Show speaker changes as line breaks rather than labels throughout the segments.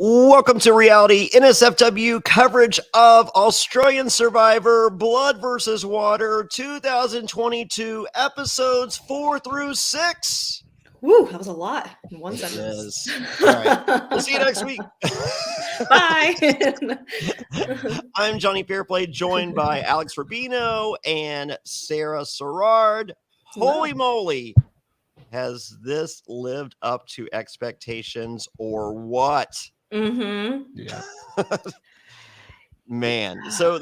Welcome to Reality NSFW coverage of Australian Survivor Blood versus Water 2022 episodes 4 through 6.
Woo, that was a lot in one sentence.
All right. We'll see you next week.
Bye.
I'm Jonny Fairplay, joined by Alex Rubino and Sarah Sirard. Holy moly. Has this lived up to expectations or what?
Mm-hmm.
Yeah.
Man, so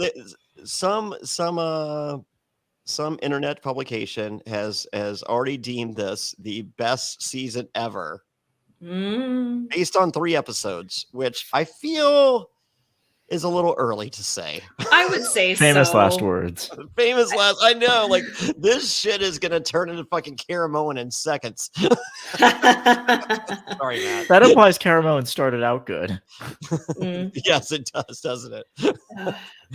some internet publication has already deemed this the best season ever, based on 3 episodes, which I feel is a little early to say.
I would say
Famous last words.
Famous last. I know, like this shit is gonna turn into fucking Caramoan in seconds. Sorry, Matt.
That implies Caramoan started out good.
Yes, it does, doesn't it?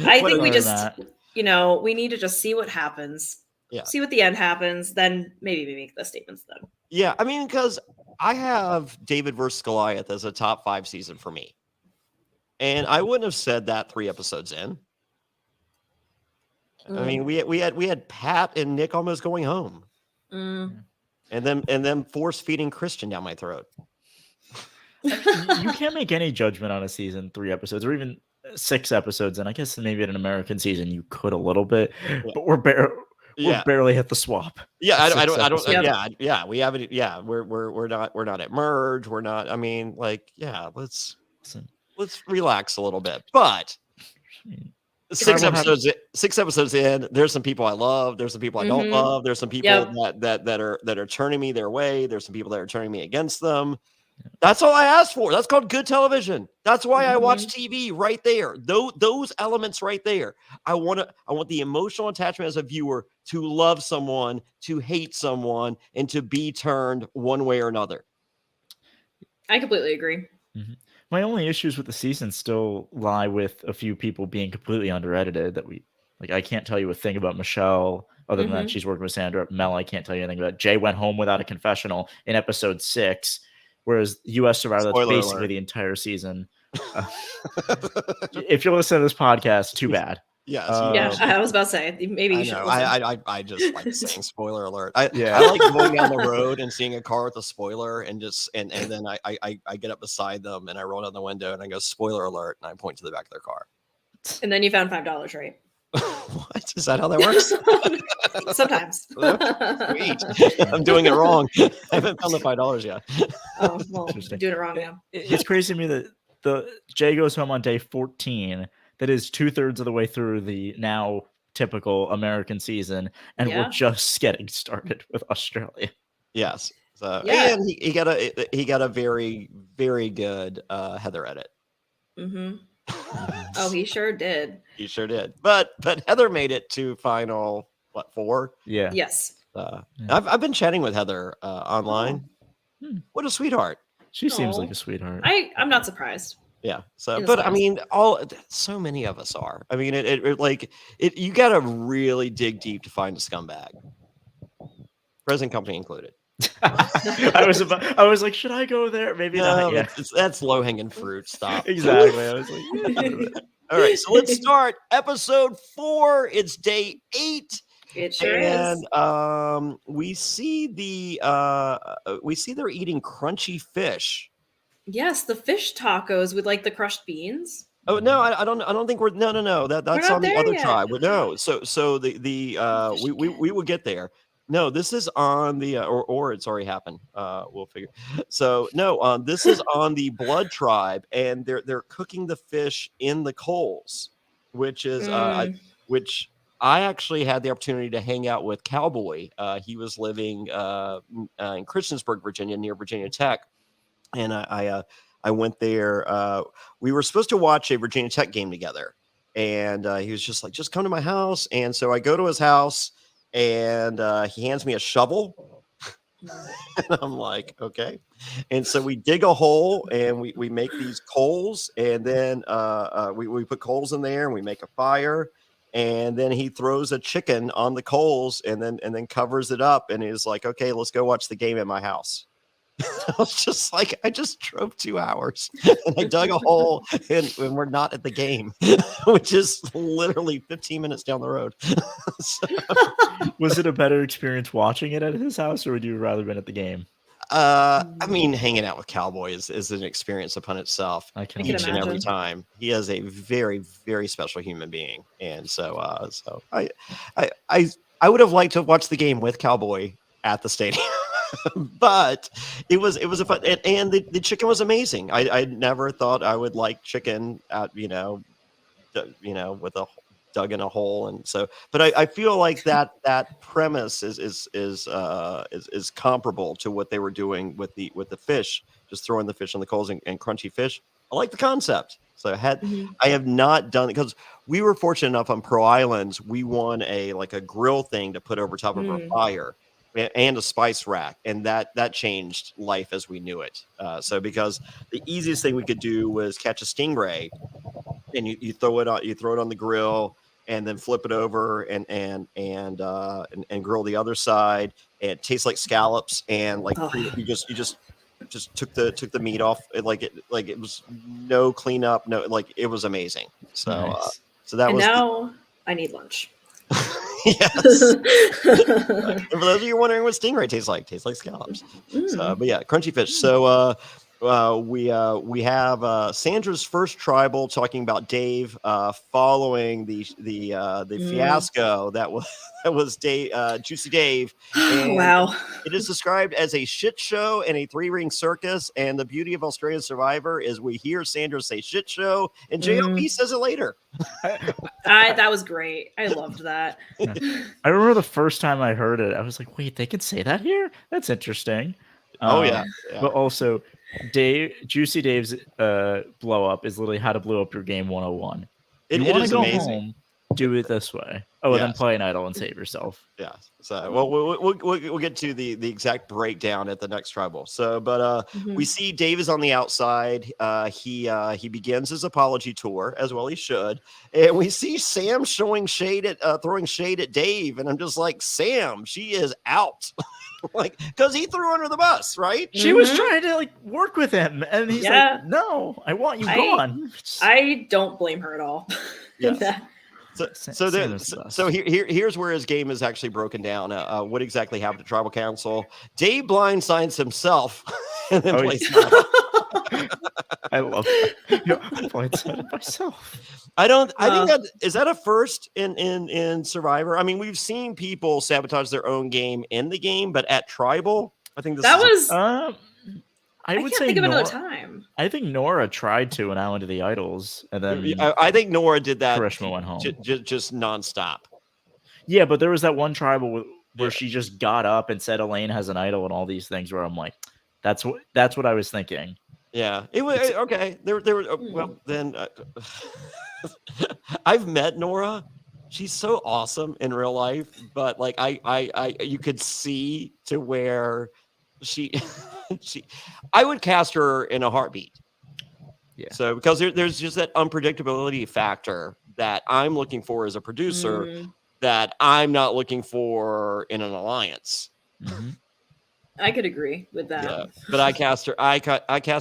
I think we just, we need to just see what happens.
Yeah.
See what the end happens, then maybe we make the statements then.
Yeah, I mean, because I have David versus Goliath as a top 5 season for me. And I wouldn't have said that 3 episodes in. I mean, we had Pat and Nick almost going home, and then force feeding Christian down my throat.
You can't make any judgment on a season 3 episodes, or even 6 episodes. And I guess maybe in an American season you could a little bit, but we're barely hit the swap.
Yeah, I don't.
Yep.
Yeah, we haven't. Yeah, we're not at merge. We're not. I mean, like, yeah, let's relax a little bit. But 6 episodes in, there's some people I love. There's some people I don't love. There's some people that are turning me their way. There's some people that are turning me against them. That's all I asked for. That's called good television. That's why I watch TV right there. Those elements right there. I want the emotional attachment as a viewer to love someone, to hate someone, and to be turned one way or another.
I completely agree.
Mm-hmm. My only issues with the season still lie with a few people being completely under-edited. I can't tell you a thing about Michelle other than that she's working with Sandra. Mel, I can't tell you anything about. Jay went home without a confessional in episode 6, whereas U.S. Survivor, that's basically the entire season. If you're listening to this podcast, too bad.
Yes.
I was about to say, maybe you should listen.
I just like saying spoiler alert. I like going down the road and seeing a car with a spoiler and then I get up beside them and I roll down the window and I go spoiler alert and I point to the back of their car.
And then you found $5, right?
What? Is that how that works?
Sometimes.
Sweet. I'm doing it wrong. I haven't found the $5 yet.
Oh, well, I'm doing it wrong now.
It's crazy to me that the Jay goes home on day 14. That is 2/3 of the way through the now typical American season, and we're just getting started with Australia.
Yes. So and he got a very, very good Heather edit.
Oh, he sure did.
He sure did. But Heather made it to final 4?
Yeah.
Yes.
I've been chatting with Heather online. What a sweetheart.
She seems like a sweetheart.
I'm not surprised.
Yeah. So, but I mean, so many of us are. I mean, you got to really dig deep to find a scumbag, present company included.
I was like, should I go there? Maybe not. Yeah.
That's low hanging fruit. Stop.
Exactly. I was like,
all right. So let's start episode 4. It's day 8.
It sure is.
And we see they're eating crunchy fish.
Yes, the fish tacos with like the crushed beans.
Oh no, I don't think we're no. That's on the other tribe. No, so we will get there. No, this is on the or it's already happened. We'll figure. So no, this is on the Blood tribe, and they're cooking the fish in the coals, which is which I actually had the opportunity to hang out with Cowboy. He was living in Christiansburg, Virginia, near Virginia Tech. And I went there. We were supposed to watch a Virginia Tech game together. And he was just like, just come to my house. And so I go to his house and he hands me a shovel. And I'm like, okay. And so we dig a hole and we make these coals. And then we put coals in there and we make a fire. and then he throws a chicken on the coals and then covers it up, and he's like, okay, let's go watch the game at my house. I was just like, I just drove 2 hours and I dug a hole and we're not at the game, which is literally 15 minutes down the road. So,
was it a better experience watching it at his house, or would you rather been at the game?
I mean, hanging out with Cowboy is an experience upon itself.
I can
Each and every
imagine.
time. He is a very, very special human being, and so I would have liked to watch the game with Cowboy at the stadium. But it was a fun, and the chicken was amazing. I never thought I would like chicken at with a dug in a hole, and so. But I feel like that premise is comparable to what they were doing with the fish, just throwing the fish on the coals and crunchy fish. I like the concept. So I have not done it because we were fortunate enough on Pro Islands. We won a grill thing to put over top of our fire, and a spice rack, and that changed life as we knew it. So because the easiest thing we could do was catch a stingray, and you throw it on the grill, and then flip it over and grill the other side. And it tastes like scallops, and you just took the meat off. It was no cleanup, it was amazing. So
nice.
So that
and
was.
Now I need lunch.
Yes. And for those of you wondering what stingray tastes like scallops. So, but yeah, crunchy fish. So we have Sandra's first tribal talking about Dave following the fiasco that was Juicy Dave. And
wow.
It is described as a shit show and a 3-ring circus. And the beauty of Australian Survivor is we hear Sandra say shit show, and JLP says it later.
That was great. I loved that.
I remember the first time I heard it, I was like, wait, they can say that here? That's interesting.
Yeah.
But also, Juicy Dave's blow up is literally how to blow up your game 101. You want to go
amazing.
home, do it this way. Oh, and then play an idol and save yourself.
Yeah. So, well, we'll get to the exact breakdown at the next tribal. So, but we see Dave is on the outside. He begins his apology tour, as well he should, and we see Sam throwing shade at Dave, and I'm just like, Sam, she is out. Because he threw her under the bus, right?
She was trying to work with him, and he's like, "No, I want you gone."
I don't blame her at all.
Yes. So here's where his game is actually broken down. What exactly happened to Tribal Council? Dave blindsides himself and then plays.
I love that. I blindsided myself.
I think that is that a first in Survivor. I mean, we've seen people sabotage their own game in the game, but at Tribal, I think
I would say think of another time.
I think Nora tried to in Island of the Idols, and then
I think Nora did that.
Karishma went home
just nonstop.
Yeah, but there was that one tribal where she just got up and said Elaine has an idol and all these things. Where I'm like, that's what I was thinking.
Yeah, it was okay. There were well then. I've met Nora. She's so awesome in real life, but I you could see to where I would cast her in a heartbeat. Yeah. So because there's just that unpredictability factor that I'm looking for as a producer that I'm not looking for in an alliance.
Mm-hmm.
I could agree with that.
Yeah, but I cast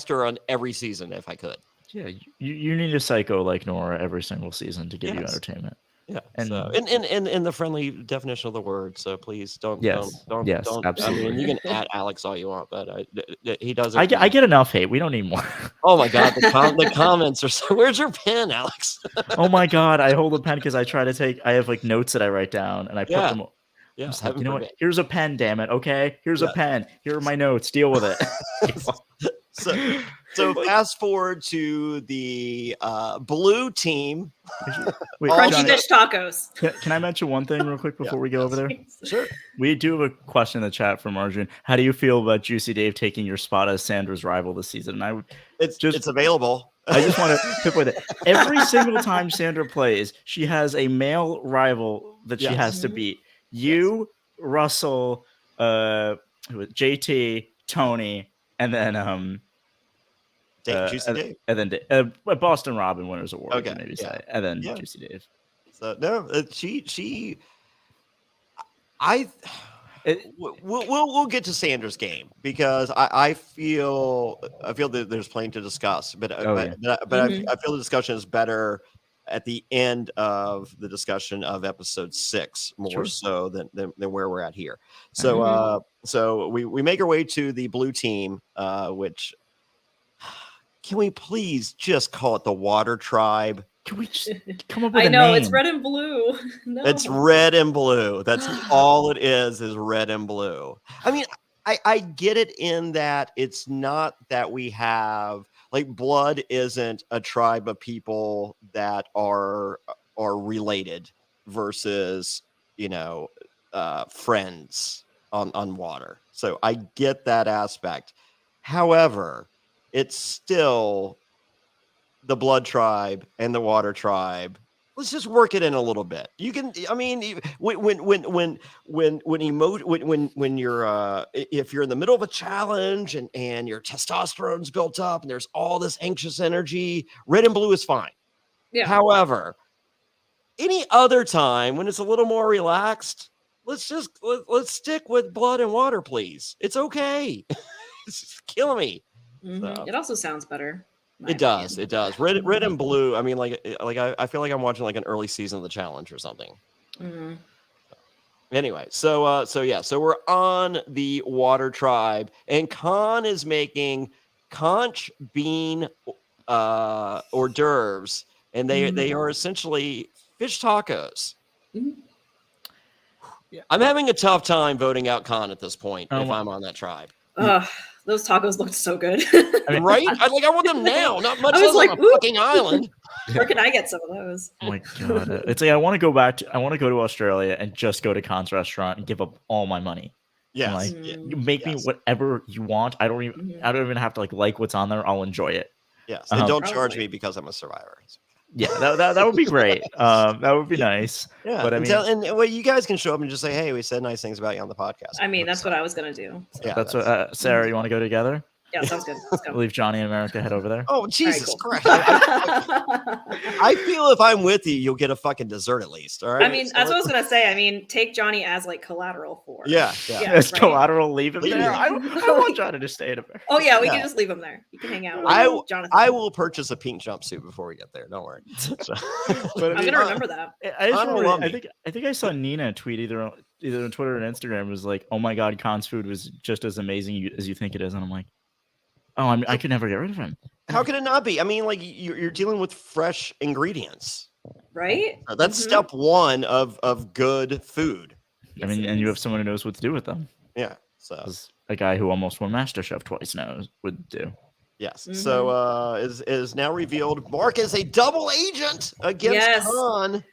her on every season if I could.
Yeah, you need a psycho like Nora every single season to give you entertainment.
Yeah, and so in the friendly definition of the word. So please don't.
Yes, absolutely.
I mean, you can add Alex all you want, but he doesn't.
I get enough hate. We don't need more.
Oh my god, the comments are so. Where's your pen, Alex?
Oh my god, I hold a pen because I have notes that I write down and I put them.
Yeah,
you know what? Here's a pen, damn it. Okay, here's a pen. Here are my notes. Deal with it.
So fast forward to the blue team.
Wait,
crunchy fish tacos.
Can I mention one thing real quick before we go over there?
Sure.
We do have a question in the chat from Arjun. How do you feel about Juicy Dave taking your spot as Sandra's rival this season? And
it's available.
I just want to tip with it. Every single time Sandra plays, she has a male rival that she has to beat. You, Russell, JT, Tony, and then
Juicy Dave.
And then Boston Robin winners award.
Okay,
maybe say, and then Juicy Dave.
So no, we'll get to Sandra's game because I feel that there's plenty to discuss, but I feel the discussion is better at the end of the discussion of episode 6 more so than where we're at here. So so we make our way to the blue team, which can we please just call it the Water Tribe?
Can we just come up with a name?
I know, it's red and blue. No.
It's red and blue. That's all it is red and blue. I mean, I get it in that it's not that we have, like, blood isn't a tribe of people that are related versus, friends on water. So I get that aspect. However, it's still the blood tribe and the water tribe. Let's just work it in a little bit. You can, I mean, when you're if you're in the middle of a challenge and your testosterone's built up and there's all this anxious energy, red and blue is fine. Yeah. However, any other time when it's a little more relaxed, let's stick with blood and water, please. It's okay. It's killing me.
So. It also sounds better.
It does. Red and blue. I mean, like I feel like I'm watching like an early season of the challenge or something. Anyway, so we're on the water tribe, and Khan is making conch bean hors d'oeuvres, and they are essentially fish tacos. Yeah. I'm having a tough time voting out Khan at this point if I'm on that tribe.
Those tacos looked so good.
I mean, right? I want them now. Not much less like, on a fucking island.
Where can I get some of those?
Oh my god! It's like I want to go to Australia and just go to Khan's restaurant and give up all my money. Yeah, like you make me whatever you want. I don't even have to like what's on there. I'll enjoy it.
Yes, and don't charge me because I'm a survivor.
Yeah, that would be great. That would be nice.
Yeah, but I mean, well, you guys can show up and just say, "Hey, we said nice things about you on the podcast."
I mean, that's what I was gonna do. So.
Yeah, that's what. Sarah, you want to go together?
Yeah, sounds good. Let's go.
Leave Jonny and America, head over there.
Oh, Jesus Christ. I feel if I'm with you, you'll get a fucking dessert at least. All right.
I mean, that's what I was going to say. I mean, take Jonny as like collateral for.
Yeah.
As collateral, leave him there. I want Jonny to stay in America.
Oh, yeah. We can just leave him there. You can hang out with Jonathan.
I will purchase a pink jumpsuit before we get there. Don't worry.
But I'm going to remember that.
I think I saw Nina tweet either on Twitter or Instagram was like, oh my God, Khan's food was just as amazing as you think it is. And I'm like, oh, I could never get rid of him.
How could it not be? I mean, like you're dealing with fresh ingredients,
right?
That's step one of good food.
I mean, and you have someone who knows what to do with them.
Yeah. So
as a guy who almost won MasterChef twice would do.
Yes. So is now revealed Mark is a double agent against Khan.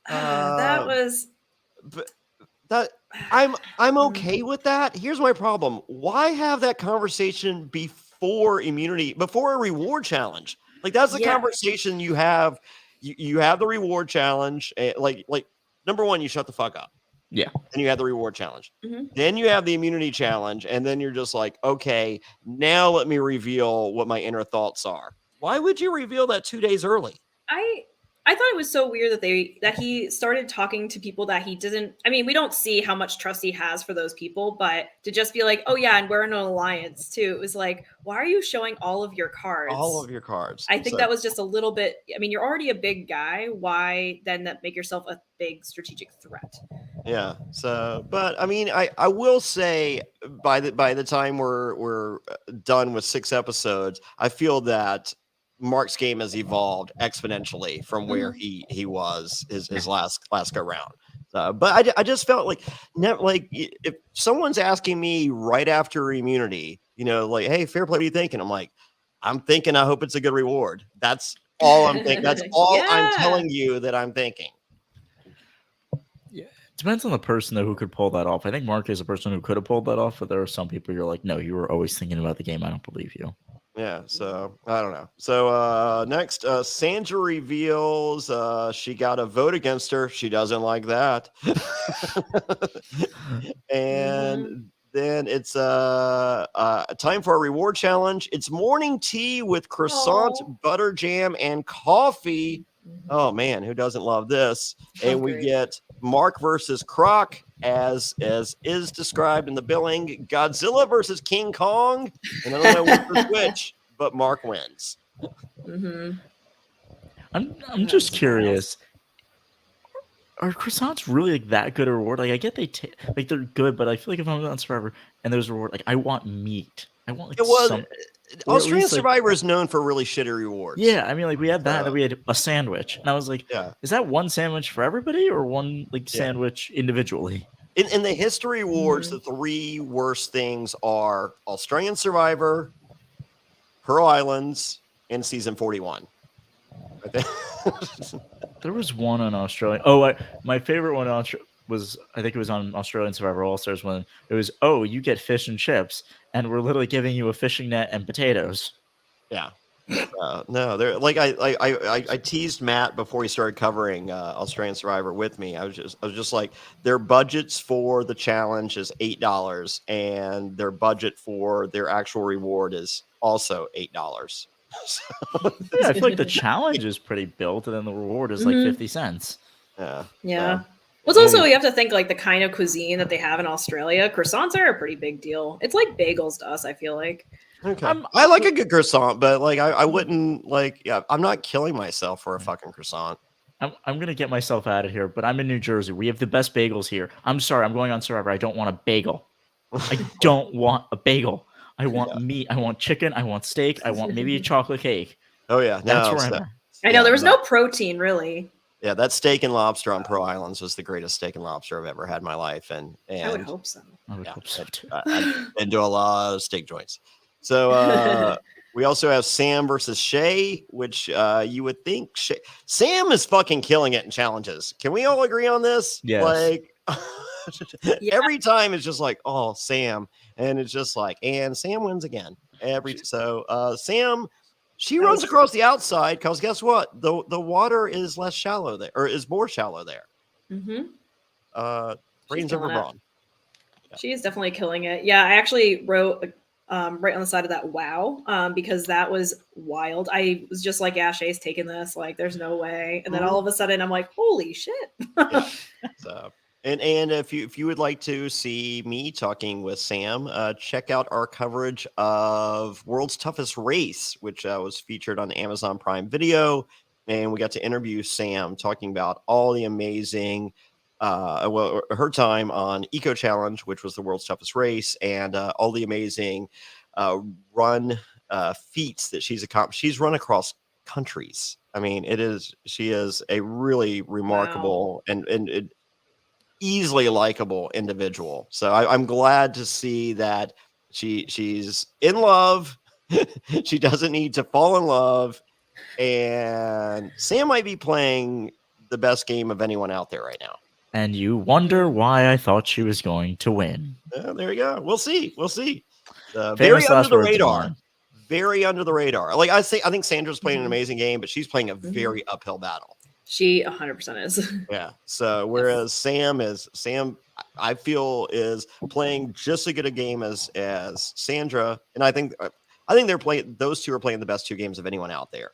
That was.
I'm okay with that. Here's my problem. Why have that conversation before immunity, before a reward challenge? Like that's the conversation you have. You have the reward challenge. Like number one, you shut the fuck up.
Yeah.
And you have the reward challenge. Then you have the immunity challenge. And then you're just like, okay, now let me reveal what my inner thoughts are. Why would you reveal that 2 days early?
I thought it was so weird that he started talking to people that he didn't. I mean, we don't see how much trust he has for those people, but to just be like, oh yeah, and we're in an alliance too. It was like, why are you showing all of your cards?
All of your cards.
I think that was just a little bit. I mean, you're already a big guy. Why then make yourself a big strategic threat?
Yeah. So, but I mean, I will say by the time we're done with 6 episodes, I feel that Mark's game has evolved exponentially from where he was his last go round. But I just felt like if someone's asking me right after immunity, like, hey, Fairplay, what do you think? And I'm like, I'm thinking, I hope it's a good reward. That's all I'm thinking. That's all I'm telling you that I'm thinking.
Yeah, it depends on the person though who could pull that off. I think Mark is a person who could have pulled that off, but there are some people you're like, no, you were always thinking about the game. I don't believe you.
Yeah, so I don't know. So next, Sandra reveals she got a vote against her. She doesn't like that. And then it's time for a reward challenge. It's morning tea with croissant, butter jam, and coffee. Oh man, who doesn't love this? And we
Great.
get Mark versus Croc, as is described in the billing. Godzilla versus King Kong, and I don't know which was which, but Mark wins.
I'm just curious. Are croissants really like that good a reward? Like I get like they're good, but I feel like if I'm on Survivor and there's a reward, like I want meat. I want like
It was
some.
Australian Survivor is known for really shitty rewards.
Yeah, I mean, like we had that, and we had a sandwich, and I was like, is that one sandwich for everybody or one like sandwich individually?
In the history awards, the 3 worst things are Australian Survivor, Pearl Islands, and season 41.
There was one on Australia. Oh, my favorite one was, I think it was on Australian Survivor All Stars when it was, oh, you get fish and chips, and we're literally giving you a fishing net and potatoes.
Yeah. No, they're like I teased Matt before he started covering Australian Survivor with me. I was just like, their budgets for the challenge is $8, and their budget for their actual reward is also $8.
Yeah, I feel like the challenge is pretty built, and then the reward is like 50 cents.
Yeah. Well, it's also, you have to think like the kind of cuisine that they have in Australia. Croissants are a pretty big deal. It's like bagels to us, I feel like.
Okay. I like a good croissant, but like I wouldn't like. Yeah, I'm not killing myself for a fucking croissant.
I'm gonna get myself out of here, but I'm in New Jersey. We have the best bagels here. I'm sorry, I'm going on Survivor. I don't want a bagel. I don't want a bagel. I want meat. I want chicken. I want steak. I want maybe a chocolate cake.
Oh yeah,
that's where I'm at.
I know there was no protein really.
Yeah, that steak and lobster on Pearl Islands was the greatest steak and lobster I've ever had in my life, and
I would hope so.
I would hope so too.
I've been to a lot of steak joints. So we also have Sam versus Shay, which you would think Sam is fucking killing it in challenges. Can we all agree on this?
Yes.
Like every time it's just like, oh, Sam, and it's just like, and Sam wins again. Sam, she runs across the outside because guess what? The water is less shallow there, or is more shallow there. Brains over brawn.
She is definitely killing it. Yeah, I actually wrote right on the side of that wow, because that was wild. I was just like, yeah, Shay's taking this. Like, there's no way. And then all of a sudden, I'm like, holy shit.
And if you would like to see me talking with Sam, check out our coverage of World's Toughest Race, which was featured on Amazon Prime Video, and we got to interview Sam talking about all the amazing, her time on Eco Challenge, which was the World's Toughest Race, and all the amazing run feats that she's accomplished. She's run across countries. I mean, she is a really remarkable and easily likable individual. So I'm glad to see that she's in love. She doesn't need to fall in love, and Sam might be playing the best game of anyone out there right now.
And you wonder why I thought she was going to win.
There you go. We'll see. Very under the radar. Very under the radar. Like I think Sandra's playing an amazing game, but she's playing a very uphill battle.
She 100% is.
Yeah. So whereas Sam, I feel is playing just as good a game as Sandra, and I think those two are playing the best 2 games of anyone out there.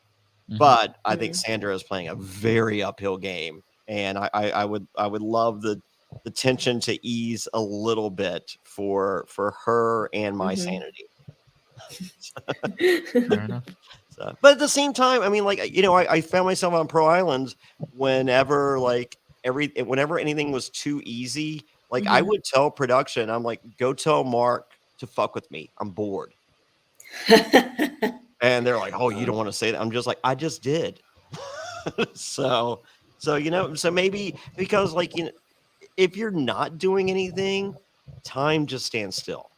But I think Sandra is playing a very uphill game, and I would love the tension to ease a little bit for her and my sanity.
Fair enough.
But at the same time, I mean, like, I found myself on Pearl Islands whenever anything was too easy. Like I would tell production, I'm like, go tell Mark to fuck with me. I'm bored. And they're like, oh, you don't want to say that. I'm just like, I just did. So maybe because if you're not doing anything, time just stands still.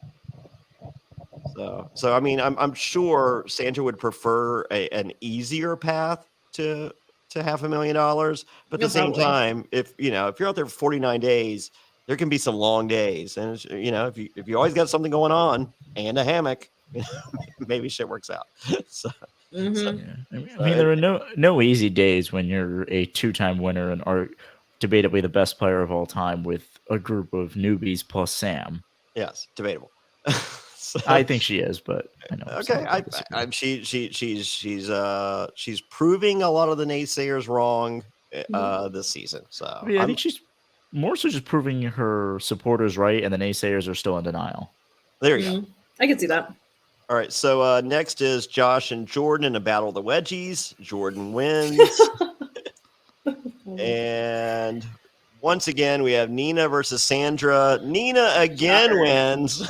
So I mean, I'm sure Sandra would prefer an easier path to $500,000, but at the same time, if you're out there for 49 days, there can be some long days, and if you always got something going on and a hammock, maybe shit works out. I
mean, there are no easy days when you're a 2-time winner and are debatably the best player of all time with a group of newbies plus Sam.
Yes, debatable. So,
I think she is, but I know.
Okay, she's proving a lot of the naysayers wrong this season. So
I think she's more so just proving her supporters right, and the naysayers are still in denial.
There you go.
I can see that.
All right, so next is Josh and Jordan in a battle of the wedgies. Jordan wins. And once again, we have Nina versus Sandra. Nina again wins.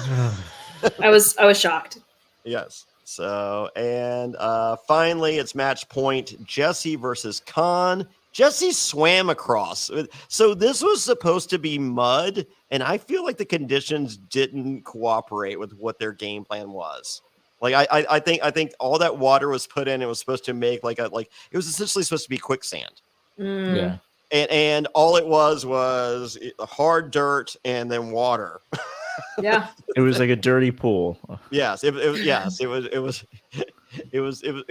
I was shocked.
Yes. So, and finally, it's match point. Jesse versus Khan. Jesse swam across. So this was supposed to be mud, and I feel like the conditions didn't cooperate with what their game plan was. Like I think all that water was put in. It was supposed to make it was essentially supposed to be quicksand.
Yeah.
And all it was hard dirt and then water.
Yeah.
It was like a dirty pool.
Yes, it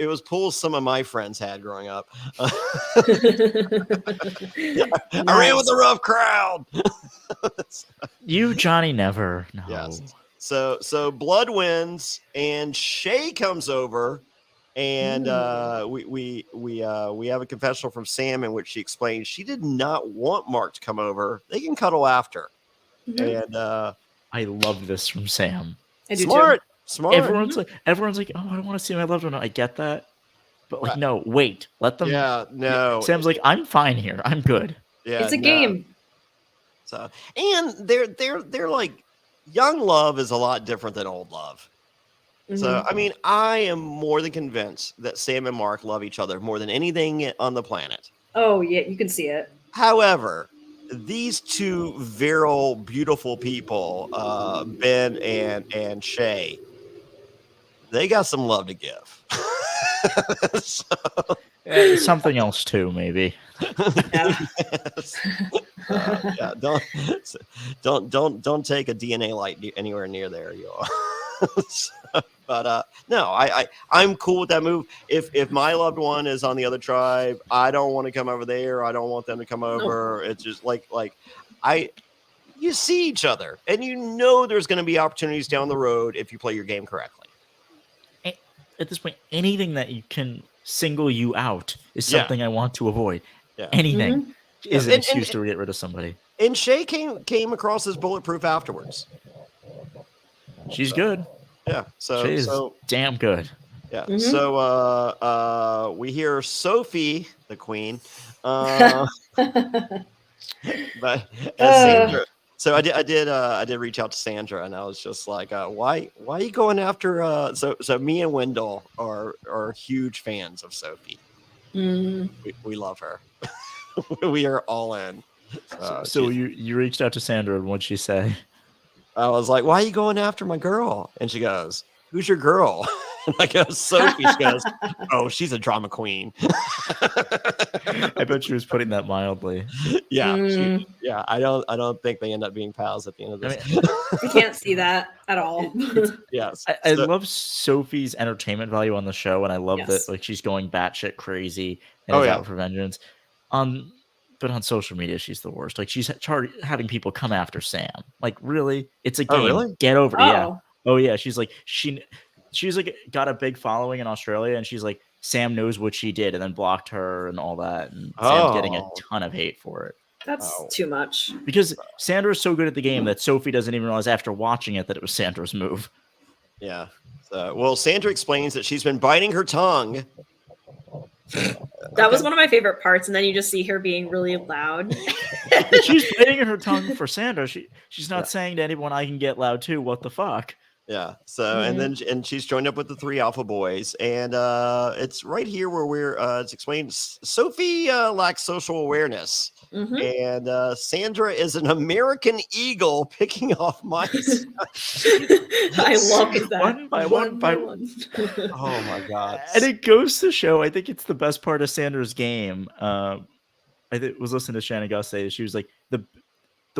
was pools some of my friends had growing up. I ran with a rough crowd.
You, Jonny, never. No.
Yes. So Blood wins, and Shay comes over, and we have a confessional from Sam in which she explains she did not want Mark to come over. They can cuddle after. And
I love this from Sam.
I do
smart.
Everyone's like, oh, I don't want to see my loved one. I get that, but no, wait, let them.
Yeah, no.
Sam's like, I'm fine here. I'm good.
Yeah,
it's a game.
So, and they're like, young love is a lot different than old love. So, I mean, I am more than convinced that Sam and Mark love each other more than anything on the planet.
Oh yeah, you can see it.
However, these two virile, beautiful people, Ben and Shay, they got some love to give.
Something else too, maybe.
Yes. Yeah, don't take a DNA light anywhere near there, you all. But no, I'm cool with that move. If my loved one is on the other tribe, I don't want to come over there. I don't want them to come over. No. It's just you see each other, and you know there's going to be opportunities down the road if you play your game correctly.
At this point, anything that you can single you out is something I want to avoid. Yeah. Anything is an excuse to get rid of somebody.
And Shay came across as bulletproof afterwards.
She's good.
Yeah,
She's damn good.
Yeah. So we hear Sophie, the queen, but Sandra. So I did reach out to Sandra, and I was just like, why are you going after? So me and Wendell are huge fans of Sophie. We love her. We are all in.
So you reached out to Sandra, and what'd she say?
I was like, why are you going after my girl? And she goes, who's your girl? And I go, Sophie. She goes, oh, she's a drama queen.
I bet she was putting that mildly.
Yeah. I don't think they end up being pals at the end of this.
You can't see that at all.
Yes.
I love Sophie's entertainment value on the show, and I love that she's going batshit crazy and is out for vengeance. But on social media, she's the worst. Like, she's having people come after Sam. Like, really? It's a game.
Really?
Get over it. Yeah. Oh, yeah. She's like, she's like got a big following in Australia, and she's like, Sam knows what she did, and then blocked her and all that. And Sam's getting a ton of hate for it.
That's too much.
Because Sandra's so good at the game that Sophie doesn't even realize after watching it that it was Sandra's move.
Yeah. Well, Sandra explains that she's been biting her tongue.
That was one of my favorite parts, and then you just see her being really loud.
She's biting her tongue for Sandra. She's not saying to anyone, I can get loud too. What the fuck?
Yeah. So and she's joined up with the 3 alpha boys, and it's right here where it's explained Sophie lacks social awareness, and Sandra is an American eagle picking off mice.
I love that.
One by one.
Oh my god!
And it goes to show. I think it's the best part of Sandra's game. I was listening to Shannon Goss say she was like the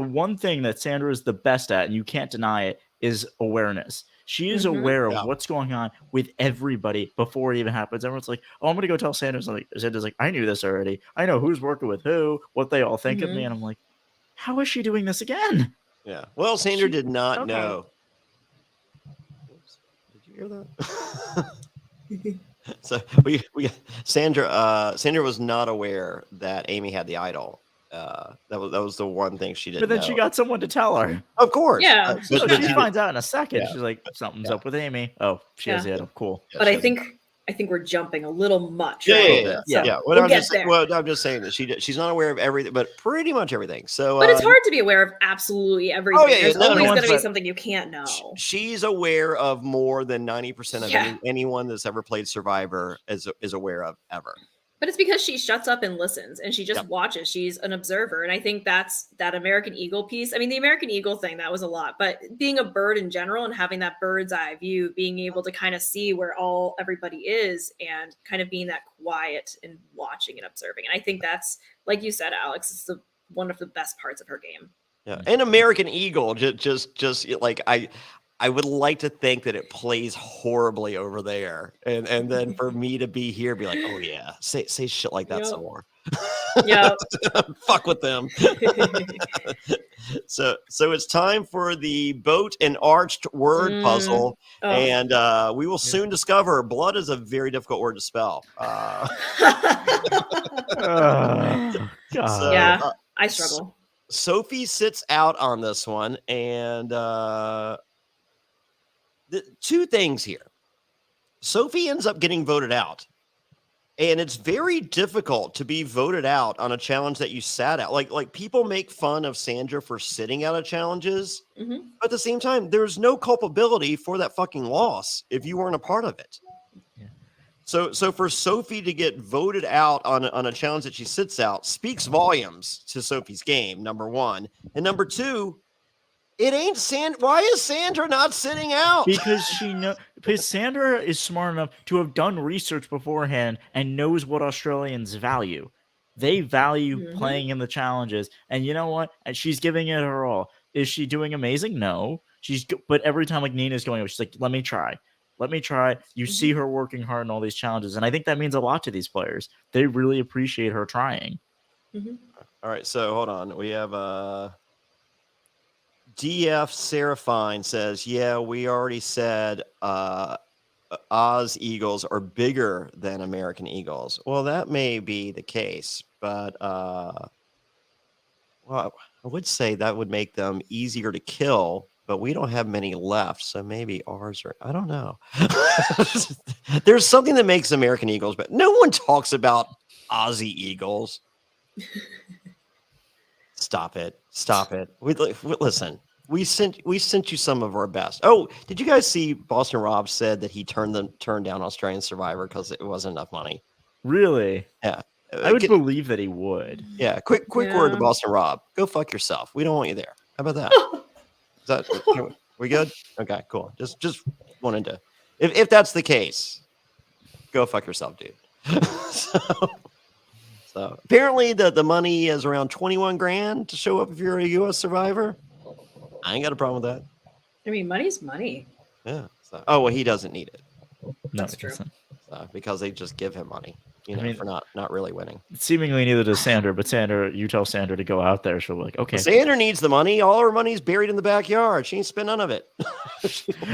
one thing that Sandra is the best at, and you can't deny it, is awareness. She is aware of what's going on with everybody before it even happens. Everyone's like, oh, I'm going to go tell Sandra. Sandra's like, I knew this already. I know who's working with who, what they all think of me. And I'm like, how is she doing this again?
Yeah. Well, Sandra did not know. hear that? So we Sandra was not aware that Amy had the idol. That was the one thing she didn't
But then
know.
she got someone to tell her.
Of course.
Yeah.
But she finds out in a second. She's like, something's up with Amy. Oh, she has the idol. Cool.
But I think we're jumping a little much.
Yeah.
We'll get there.
Well, I'm just saying that she's not aware of everything, but pretty much everything. So,
but it's hard to be aware of absolutely everything. There's always going to be something you can't know.
She's aware of more than 90% of anyone that's ever played Survivor is aware of ever.
But it's because she shuts up and listens and she just watches. She's an observer. And I think that's that American Eagle piece. I mean, the American Eagle thing, that was a lot, but being a bird in general and having that bird's eye view, being able to kind of see where everybody is and kind of being that quiet and watching and observing. And I think that's, like you said, Alex, it's one of the best parts of her game.
Yeah. And American Eagle, just like I would like to think that it plays horribly over there, and then for me to be here, be like, oh yeah, say shit like that some more.
Yeah,
fuck with them. So it's time for the boat and arched word puzzle, and we will soon discover blood is a very difficult word to spell.
I struggle.
Sophie sits out on this one, and two things here. Sophie ends up getting voted out, and it's very difficult to be voted out on a challenge that you sat out. Like people make fun of Sandra for sitting out of challenges, but at the same time, there's no culpability for that fucking loss if you weren't a part of it. Yeah. So for Sophie to get voted out on a challenge that she sits out speaks volumes to Sophie's game, number one. And number two, it ain't Sandra. Why is Sandra not sitting out?
Because Sandra is smart enough to have done research beforehand and knows what Australians value. They value playing in the challenges. And you know what? And she's giving it her all. Is she doing amazing? No. But every time like Nina's going over, she's like, let me try. You see her working hard in all these challenges. And I think that means a lot to these players. They really appreciate her trying.
All right. So hold on. We have DF Seraphine says, yeah, we already said Oz Eagles are bigger than American Eagles. Well, that may be the case, but well, I would say that would make them easier to kill, but we don't have many left, so maybe ours are, I don't know. There's something that makes American Eagles, but no one talks about Aussie Eagles. Stop it. Listen. We sent you some of our best. Oh, did you guys see Boston Rob said that he turned down Australian Survivor because it wasn't enough money?
Really?
Yeah.
I would believe that he would.
Yeah. Quick word to Boston Rob. Go fuck yourself. We don't want you there. How about that? Is that we good? Okay, cool. Just wanted to. If that's the case, go fuck yourself, dude. So apparently the money is around 21 grand to show up if you're a U.S. survivor. I ain't got a problem with that.
I mean, money's money.
Yeah. So, well, he doesn't need it.
No, that's true.
Because they just give him money, for not really winning.
Seemingly neither does Sandra, but Sandra, you tell Sandra to go out there, she'll be like, okay.
Well, Sandra needs the money. All her money's buried in the backyard. She ain't spent none of it.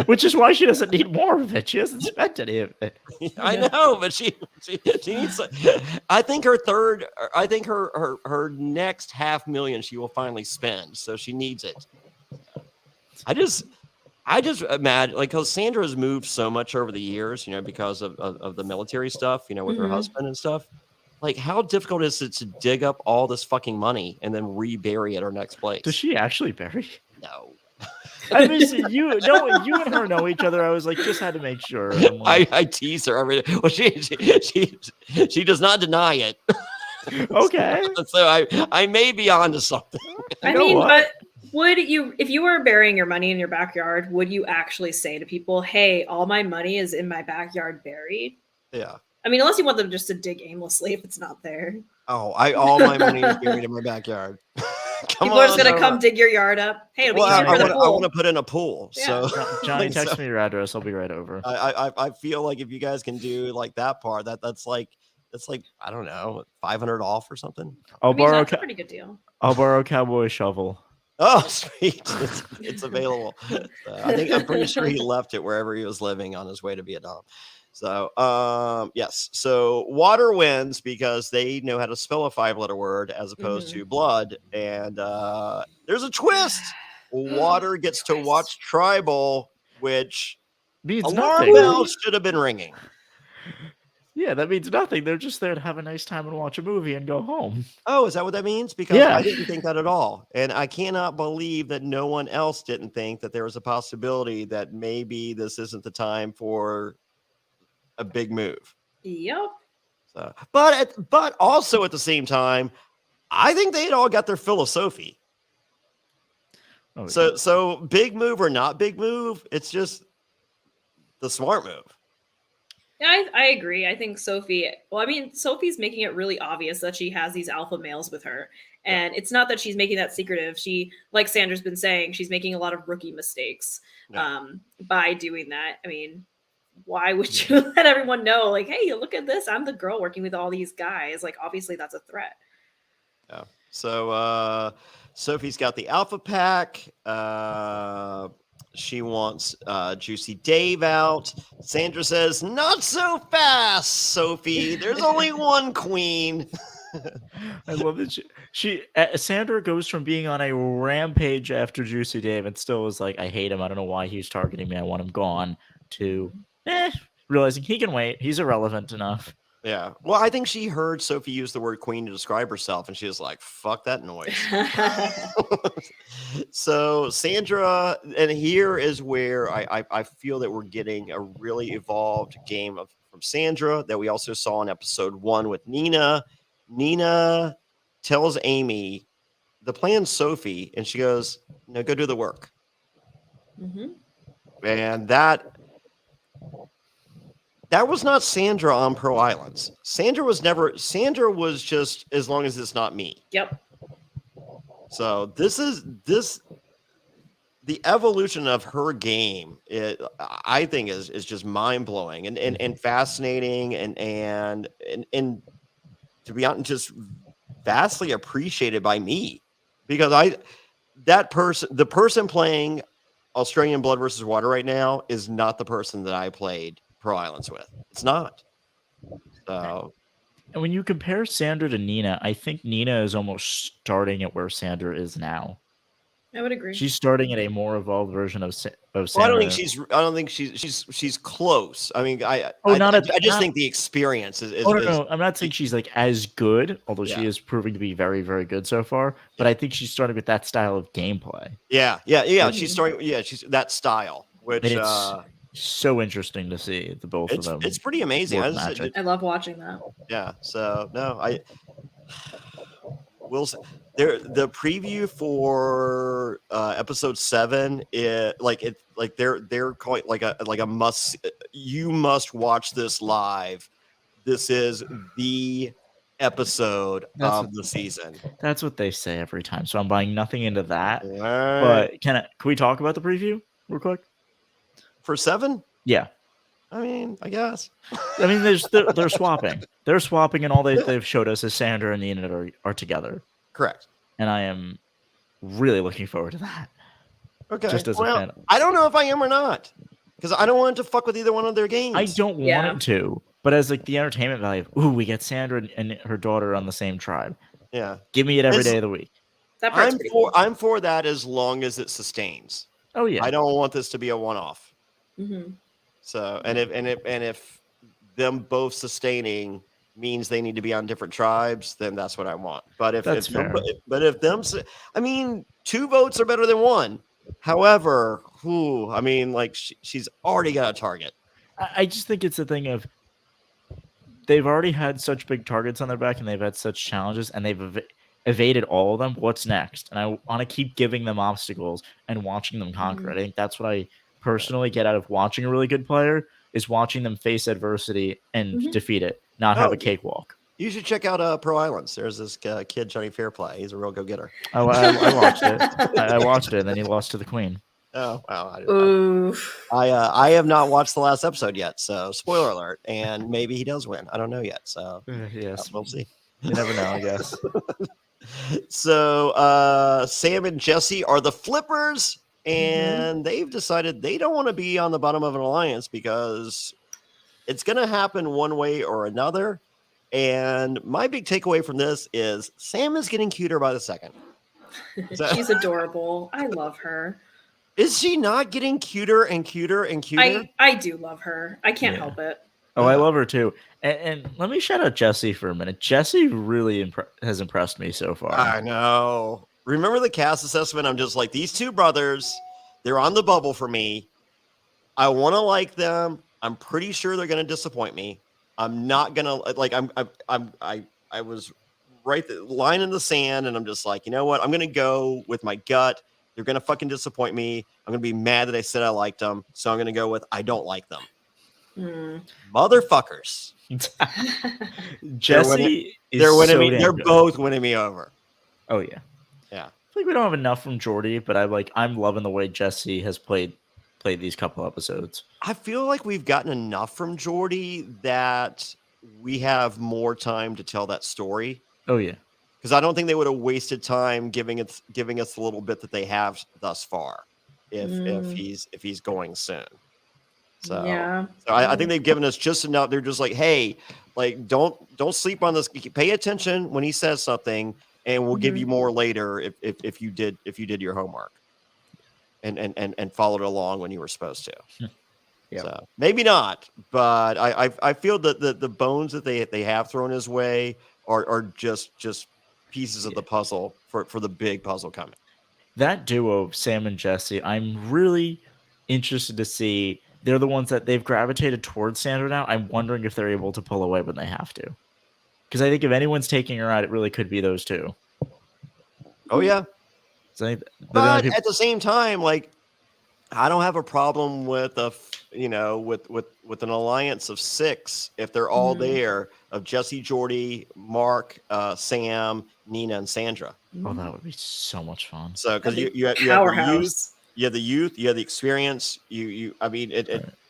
Which is why she doesn't need more of it. She hasn't spent any of it.
I know, but she needs. I think her next $500,000 she will finally spend. So she needs it. I just imagine, like, because Sandra has moved so much over the years, because of the military stuff, with her husband and stuff. Like, how difficult is it to dig up all this fucking money and then rebury at her next place?
Does she actually bury?
No.
I mean, you and her know each other. I was like, just had to make sure.
Like, I tease her. Well, she does not deny it.
Okay.
So I may be onto something.
But would you, if you were burying your money in your backyard, would you actually say to people, hey, all my money is in my backyard buried?
Yeah.
I mean, unless you want them just to dig aimlessly if it's not there.
Oh, all my money is buried in my backyard.
People are just going to come dig your yard up. Hey, it'll be easier for the pool.
I want to put in a pool. Yeah. So
Johnny, text me your address. I'll be right over.
I feel like if you guys can do like that part, that's like, I don't know, $500 off or something.
That's a pretty good deal.
I'll borrow a cowboy shovel.
Oh, sweet. It's available. I'm pretty sure he left it wherever he was living on his way to Vietnam. So, yes. So water wins because they know how to spell a 5-letter word as opposed to blood. And there's a twist. Water gets to watch Tribal, which
means
alarm
nothing.
bells should have been ringing.
Yeah, that means nothing. They're just there to have a nice time and watch a movie and go home.
Oh, is that what that means? Because I didn't think that at all. And I cannot believe that no one else didn't think that there was a possibility that maybe this isn't the time for a big move.
Yep.
So, but also at the same time, I think they'd all got their fill of Sophie. Oh, so big move or not big move, it's just the smart move.
Yeah, I agree. I think Sophie, Sophie's making it really obvious that she has these alpha males with her. And it's not that she's making that secretive. She, like Sandra's been saying, she's making a lot of rookie mistakes by doing that. I mean, why would you let everyone know, like, hey, look at this. I'm the girl working with all these guys. Like, obviously that's a threat.
Yeah. So Sophie's got the alpha pack. She wants Juicy Dave out. Sandra says, not so fast, Sophie. There's only one queen.
I love that Sandra goes from being on a rampage after Juicy Dave and still is like, I hate him. I don't know why he's targeting me. I want him gone, to realizing he can wait. He's irrelevant enough.
Yeah. Well, I think she heard Sophie use the word queen to describe herself, and she was like, fuck that noise. So Sandra, and here is where I feel that we're getting a really evolved game from Sandra that we also saw in episode 1 with Nina. Nina tells Amy, the plan's Sophie, and she goes, no, go do the work. And that was not Sandra on Pearl Islands. Sandra was just, as long as it's not me.
Yep.
So the evolution of her game, I think is just mind blowing and fascinating and to be honest, just vastly appreciated by me, because the person playing Australian Blood versus Water right now is not the person that I played Pearl Islands with. It's not. So,
and when you compare Sandra to Nina, I think Nina is almost starting at where Sandra is now.
I would agree.
She's starting at a more evolved version of Sandra.
Well, I don't think she's close. I mean, I just think the experience is.
No, I'm not saying she's like as good, although she is proving to be very, very good so far. But I think she's starting with that style of gameplay.
Yeah. She's starting. Yeah, she's that style, which
so interesting to see the both of them.
It's pretty amazing.
I love watching that.
Yeah. So no, the preview for episode 7 is they're calling like a must. You must watch this live. This is the episode of the season.
That's what they say every time. So I'm buying nothing into that. But can we talk about the preview real quick?
For 7?
Yeah.
I mean, I guess.
I mean, they're swapping. They're swapping, and all they've showed us is Sandra and Nina are together.
Correct.
And I am really looking forward to that.
Okay.
Just as a fan.
I don't know if I am or not, because I don't want it to fuck with either one of their games.
I don't want it to, but as like the entertainment value, we get Sandra and her daughter on the same tribe.
Yeah.
Give me it every day of the week.
I'm for that as long as it sustains.
Oh yeah.
I don't want this to be a one-off.
Mm-hmm.
So, and if them both sustaining means they need to be on different tribes, then that's what I want. But if 2 votes are better than 1. However, she's already got a target.
I just think it's a thing of they've already had such big targets on their back, and they've had such challenges, and they've evaded all of them. What's next? And I want to keep giving them obstacles and watching them conquer it. I think that's what I personally get out of watching a really good player, is watching them face adversity and defeat it, not have a cakewalk.
You should check out Pro Islands. There's this kid, Jonny Fairplay. He's a real go-getter.
Oh, I watched it. I watched it, and then he lost to the Queen.
Oh, wow. I have not watched the last episode yet, so spoiler alert. And maybe he does win. I don't know yet. So
yes,
we'll see.
You never know, I guess.
So Sam and Jesse are the flippers, and they've decided they don't want to be on the bottom of an alliance because it's going to happen one way or another. And my big takeaway from this is Sam is getting cuter by the second.
She's adorable. I love her.
Is she not getting cuter and cuter and cuter?
I do love her. I can't help it.
Oh, I love her too. And let me shout out Jesse for a minute. Jesse really has impressed me so far.
I know. Remember the cast assessment? I'm just like, these two brothers, they're on the bubble for me. I want to like them. I'm pretty sure they're going to disappoint me. I'm not going to like, I was right the line in the sand, and I'm just like, you know what? I'm going to go with my gut. They're going to fucking disappoint me. I'm going to be mad that I said I liked them. So I'm going to go with, I don't like them. Motherfuckers.
Jesse
they're winning
so
me. They're
good.
both winning me over.
Oh yeah.
Yeah.
I feel like we don't have enough from Jordy, but I'm loving the way Jesse has played these couple episodes.
I feel like we've gotten enough from Jordy that we have more time to tell that story.
Oh yeah.
Because I don't think they would have wasted time giving us the little bit that they have thus far if he's going soon. So, I think they've given us just enough. They're just like, hey, like don't sleep on this. Pay attention when he says something, and we'll give you more later if you did your homework and followed along when you were supposed to.
Yeah.
So maybe not, but I feel that the bones that they have thrown his way are just pieces of the puzzle for the big puzzle coming. That
duo, Sam and Jesse, I'm really interested to see. They're the ones that they've gravitated towards Sandra now. I'm wondering if they're able to pull away when they have to. Because I think if anyone's taking her out, it really could be those two.
Oh, yeah.
So
but at the same time, like, I don't have a problem with with an alliance of 6 if they're all there of Jesse, Jordy, Mark, Sam, Nina, and Sandra.
Oh, that would be so much fun.
So because you have the youth. You have the youth, you have the experience. I mean,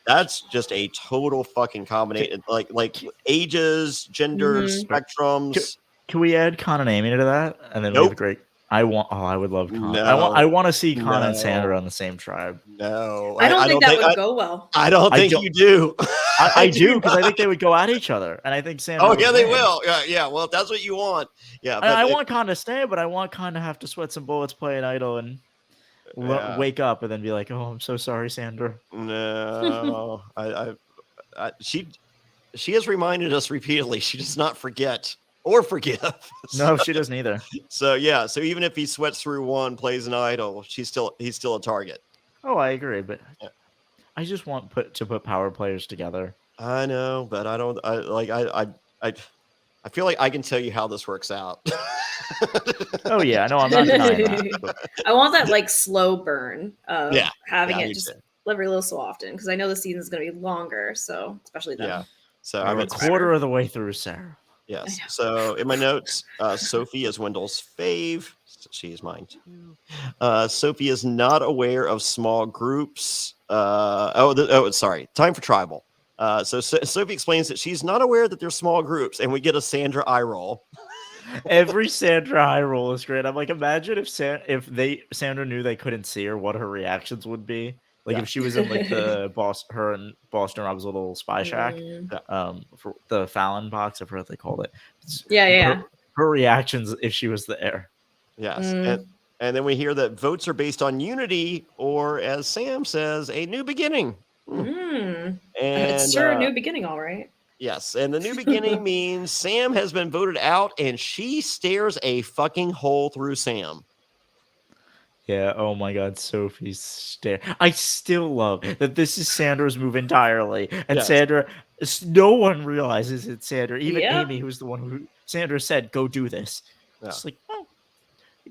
that's just a total fucking combination. Like ages, genders, spectrums.
Can we add Con and Amy to that? And then we have a great. I would love Con.
No,
I want to see Con and Sandra on the same tribe.
No,
I don't think that would go well.
I don't think you do.
I do because I think they would go at each other, and I think Sandra.
Oh yeah, they will. Yeah. Well, if that's what you want, yeah.
I want Con to stay, but I want Con to have to sweat some bullets, play an idol, and wake up and then be like, "Oh, I'm so sorry, Sandra."
No, she has reminded us repeatedly. She does not forget or forgive.
No, she doesn't either.
So yeah, so even if he sweats through one, plays an idol, he's still a target.
Oh, I agree, but I just want to put power players together.
I know, but I don't. I feel like I can tell you how this works out.
Oh yeah, no, I'm not denying that. But.
I want that like slow burn of having it just every little so often because I know the season is going to be longer, so especially then.
Yeah, so
I'm a quarter of the way through, Sarah.
Yes. So in my notes, Sophie is Wendell's fave. She is mine too. Sophie is not aware of small groups. Sorry. Time for tribal. So Sophie explains that she's not aware that there's small groups, and we get a Sandra eye roll.
Every Sandra eye roll is great. I'm like, imagine if Sandra knew they couldn't see her, what her reactions would be. Like if she was in like her and Boston Rob's little spy shack, for the Fallon box, I forgot what they called it. Her reactions if she was there.
Yes, and then we hear that votes are based on unity, or as Sam says, a new beginning.
And it's sure a new beginning, all right.
Yes, and the new beginning means Sam has been voted out, and she stares a fucking hole through Sam.
Yeah, oh my god, Sophie's stare. I still love that this is Sandra's move entirely. And Sandra, no one realizes it's Sandra. Even Amy, who's the one who Sandra said, go do this. It's like, oh,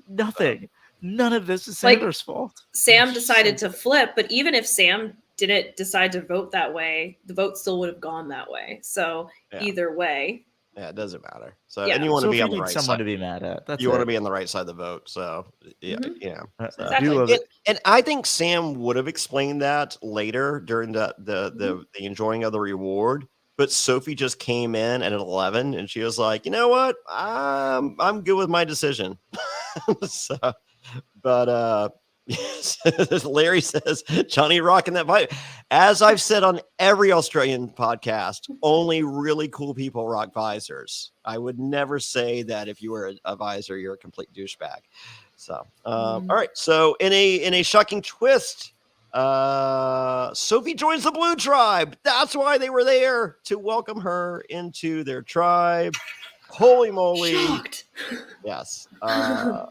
nothing. None of this is Sandra's fault.
Sam decided to flip, but even if Sam didn't decide to vote that way, the vote still would have gone that way. So either way.
Yeah, it doesn't matter. So and you want to be on the right
someone
side.
to be mad at. That's
you want to be on the right side of the vote. So So.
Exactly.
And I think Sam would have explained that later during the enjoying of the reward. but Sophie just came in at 11 and she was like, you know what? I'm good with my decision. So, but yes, Larry says Jonny rocking that vibe. As I've said on every Australian podcast, only really cool people rock visors. I would never say that if you wear a visor, you're a complete douchebag. So, all right. So in a shocking twist, Sophie joins the Blue Tribe. That's why they were there, to welcome her into their tribe. Holy moly!
Shocked.
Yes. I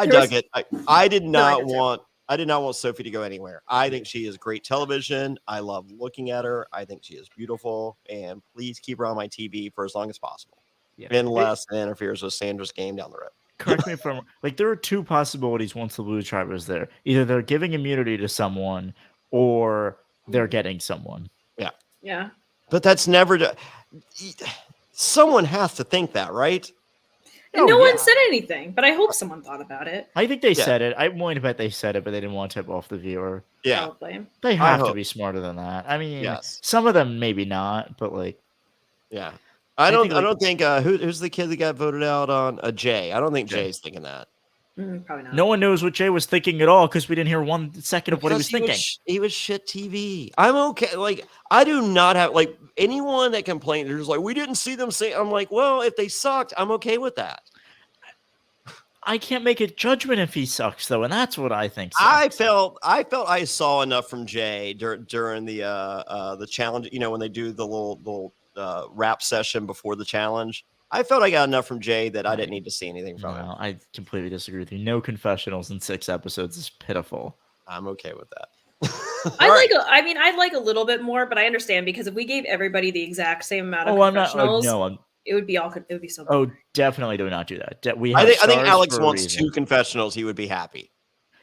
dug it. I did not want Sophie to go anywhere. I think she is great television. I love looking at her. I think she is beautiful. And please keep her on my TV for as long as possible. Yeah. Unless it interferes with Sandra's game down the road.
Correct me if I'm like, there are two possibilities once the Blue Tribe is there. Either they're giving immunity to someone or they're getting someone.
Yeah.
Yeah.
But that's never someone has to think that, right?
And no one said anything, but I hope someone thought about it.
I think they said it. I'm willing to bet they said it, but they didn't want to tip off the viewer.
Yeah.
Probably.
They have to be smarter than that. I mean, some of them maybe not, but like,
yeah. I don't think who's the kid that got voted out on Jay. I don't think Jay's thinking that.
Probably not.
No one knows what Jay was thinking at all because we didn't hear 1 second of what he was thinking.
He was shit TV. I'm okay. Like, I do not have, like, anyone that complains, they're just like, we didn't see them say. I'm like, well, if they sucked, I'm okay with that.
I can't make a judgment if he sucks, though, and that's what I think
sucks. I felt I saw enough from Jay during the challenge. You know, when they do the little rap session before the challenge. I felt I got enough from Jay that I didn't need to see anything from him.
I completely disagree with you. No confessionals in 6 episodes is pitiful.
I'm okay with that.
I'd like a little bit more, but I understand, because if we gave everybody the exact same amount of confessionals, it would be so bad.
Oh, definitely do not do that.
I think Alex wants 2 confessionals. He would be happy.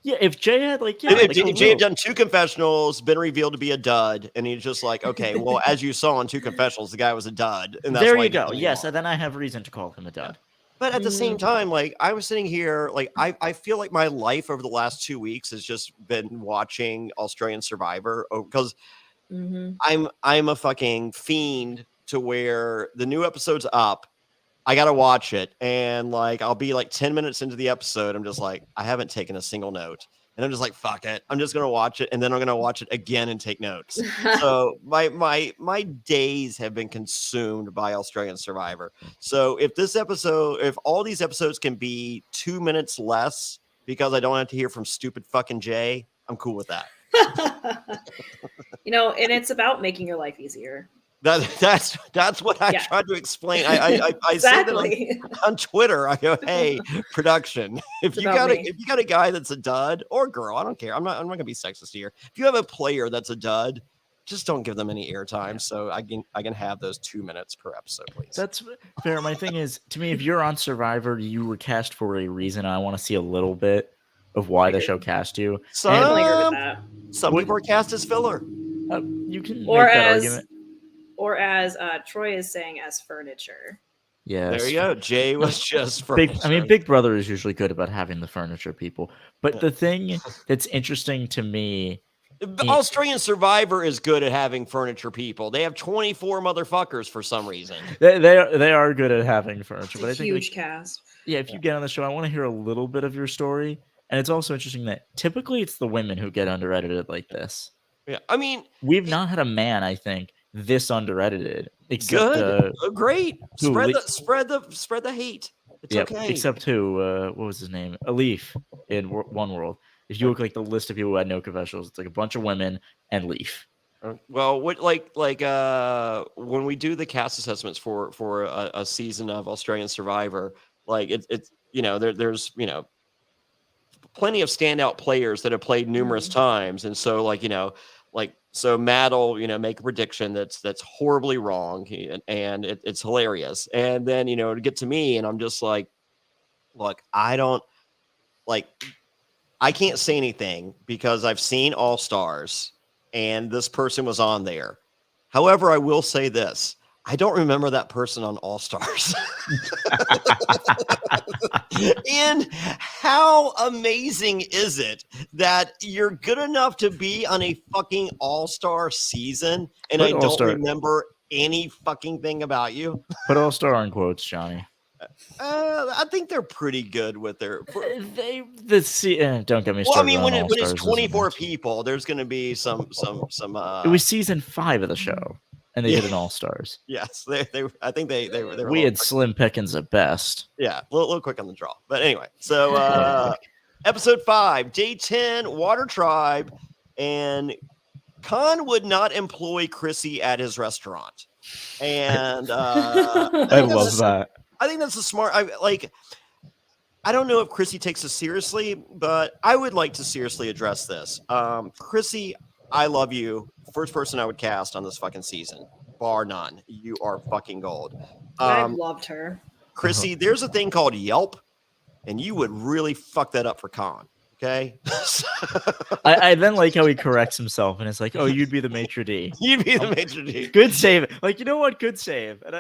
Yeah, if Jay had
if Jay had done 2 confessionals, been revealed to be a dud, and he's just like, okay, well, as you saw on 2 confessionals, the guy was a dud, and that's
there
why
you go. Yes, and then I have reason to call him a dud.
But at the same time, like, I was sitting here, like, I feel like my life over the last 2 weeks has just been watching Australian Survivor, because I'm a fucking fiend to where the new episode's up. I got to watch it. And like, I'll be like 10 minutes into the episode. I'm just like, I haven't taken a single note. And I'm just like, fuck it. I'm just going to watch it. And then I'm going to watch it again and take notes. So my days have been consumed by Australian Survivor. So if all these episodes can be 2 minutes less because I don't have to hear from stupid fucking Jay, I'm cool with that.
And it's about making your life easier.
That's what I tried to explain. I say that on Twitter. I go, hey, production, if you got a guy that's a dud, or girl, I don't care. I'm not gonna be sexist here. If you have a player that's a dud, just don't give them any airtime. So I can have those 2 minutes per episode, please.
That's fair. My thing is, to me, if you're on Survivor, you were cast for a reason. I want to see a little bit of why the show cast you.
Some people are cast as filler.
You can make that argument.
Or as Troy is saying, as furniture.
Yeah,
there you go. Jay was just furniture.
Big Brother is usually good about having the furniture people. But the thing that's interesting to me,
Australian Survivor is good at having furniture people. They have 24 motherfuckers for some reason.
They are good at having furniture. But I think
huge cast.
Yeah, if you get on the show, I want to hear a little bit of your story. And it's also interesting that typically it's the women who get under-edited like this.
Yeah, I mean,
we've not had a man, I think, this under-edited.
Good, great. Spread the hate. It's okay.
Except what was his name? Leaf in One World. If you look like the list of people who had no confessionals, it's like a bunch of women and Leaf.
Well, what when we do the cast assessments for a season of Australian Survivor, like it's there's plenty of standout players that have played numerous times, and so so Matt will make a prediction that's horribly wrong, and it's hilarious, and then to get to me, and I'm just like, look, I can't say anything because I've seen All Stars and this person was on there. However, I will say this. I don't remember that person on All Stars. And how amazing is it that you're good enough to be on a fucking All-Star season and I don't remember any fucking thing about you.
Put all-star on quotes, Johnny.
I think they're pretty good with their.
Don't get me started.
Well, I mean, when it's
All-Stars,
24 people, there's going to be some.
It was season 5 of the show, and they did an all-stars.
Yes, they. I think they were.
We had slim pickings at best.
Yeah, a little quick on the draw, but anyway. So, episode 5, day 10, Water Tribe, and Khan would not employ Chrissy at his restaurant, and
I love that.
I think that's a smart. I don't know if Chrissy takes this seriously, but I would like to seriously address this. Chrissy, I love you. First person I would cast on this fucking season, bar none. You are fucking gold.
I loved her.
Chrissy, there's a thing called Yelp, and you would really fuck that up for Khan. Okay.
I then like how he corrects himself and it's like, oh, you'd be the maitre d'.
You'd be the maitre d'.
Good save. Like, you know what? Good save. And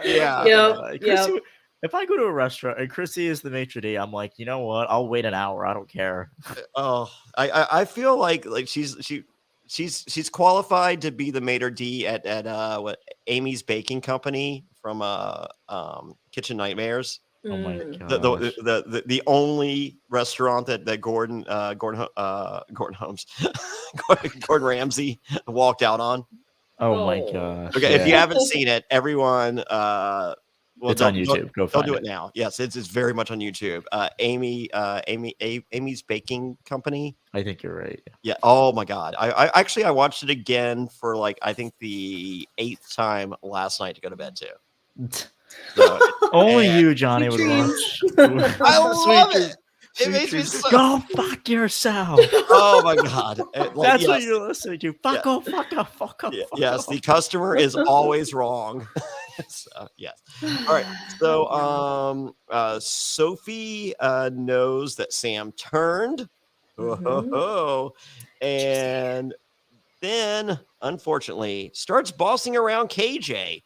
Chrissy,
if I go to a restaurant and Chrissy is the maitre d', I'm like, you know what? I'll wait an hour. I don't care.
Oh, I feel like she's qualified to be the maitre d' at what Amy's Baking Company from Kitchen Nightmares.
Oh my god!
The only restaurant that Gordon Ramsay walked out on.
Oh my god!
Okay, if you haven't seen it, everyone,
it's on YouTube. Go find
do it now. Yes, it's very much on YouTube. Amy's Baking Company.
I think you're right.
Yeah. Oh my god! I actually watched it again for I think the 8th time last night to go to bed too.
So, only you, Johnny, would watch.
I love it. It makes me so...
Go fuck yourself.
Oh my god.
That's what you're listening to. Fuck off.
Yes, the customer is always wrong. So, yes. All right. So Sophie knows that Sam turned. And then unfortunately starts bossing around KJ.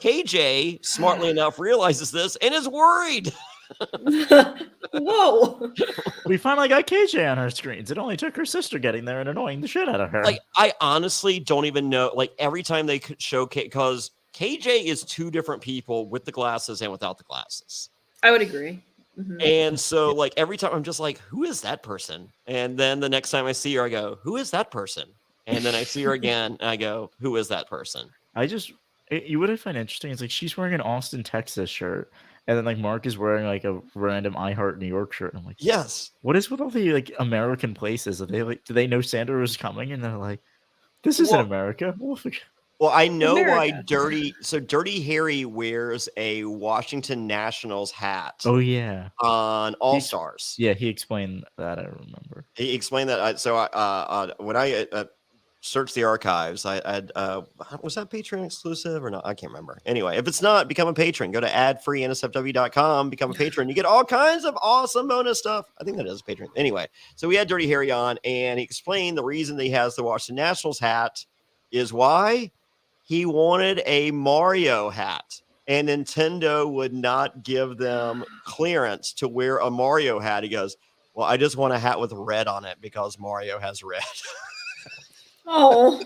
KJ, smartly enough, realizes this and is worried.
Whoa.
We finally got KJ on our screens. It only took her sister getting there and annoying the shit out of her.
I honestly don't even know. Every time they could show because KJ is 2 different people with the glasses and without the glasses.
I would agree. Mm-hmm.
And so, every time I'm just like, who is that person? And then the next time I see her, I go, who is that person? And then I see her again, and I go, who is that person?
What I find interesting is she's wearing an Austin, Texas shirt, and then Mark is wearing a random I Heart New York shirt. And I'm like,
yes.
What is with all the American places? Are they do they know Sandra was coming? And they're like, this isn't America.
Well, I know why Dirty Harry wears a Washington Nationals hat.
Oh yeah,
on All Stars.
Yeah, he explained that. I remember.
He explained that. When I search the archives, I had was that Patreon exclusive or not? I can't remember. Anyway, if it's not, become a patron. Go to adfreeNSFW.com, become a patron. You get all kinds of awesome bonus stuff. I think that is a patron. Anyway, so we had Dirty Harry on, and he explained the reason that he has the Washington Nationals hat is why he wanted a Mario hat, and Nintendo would not give them clearance to wear a Mario hat. He goes, well, I just want a hat with red on it because Mario has red.
Oh,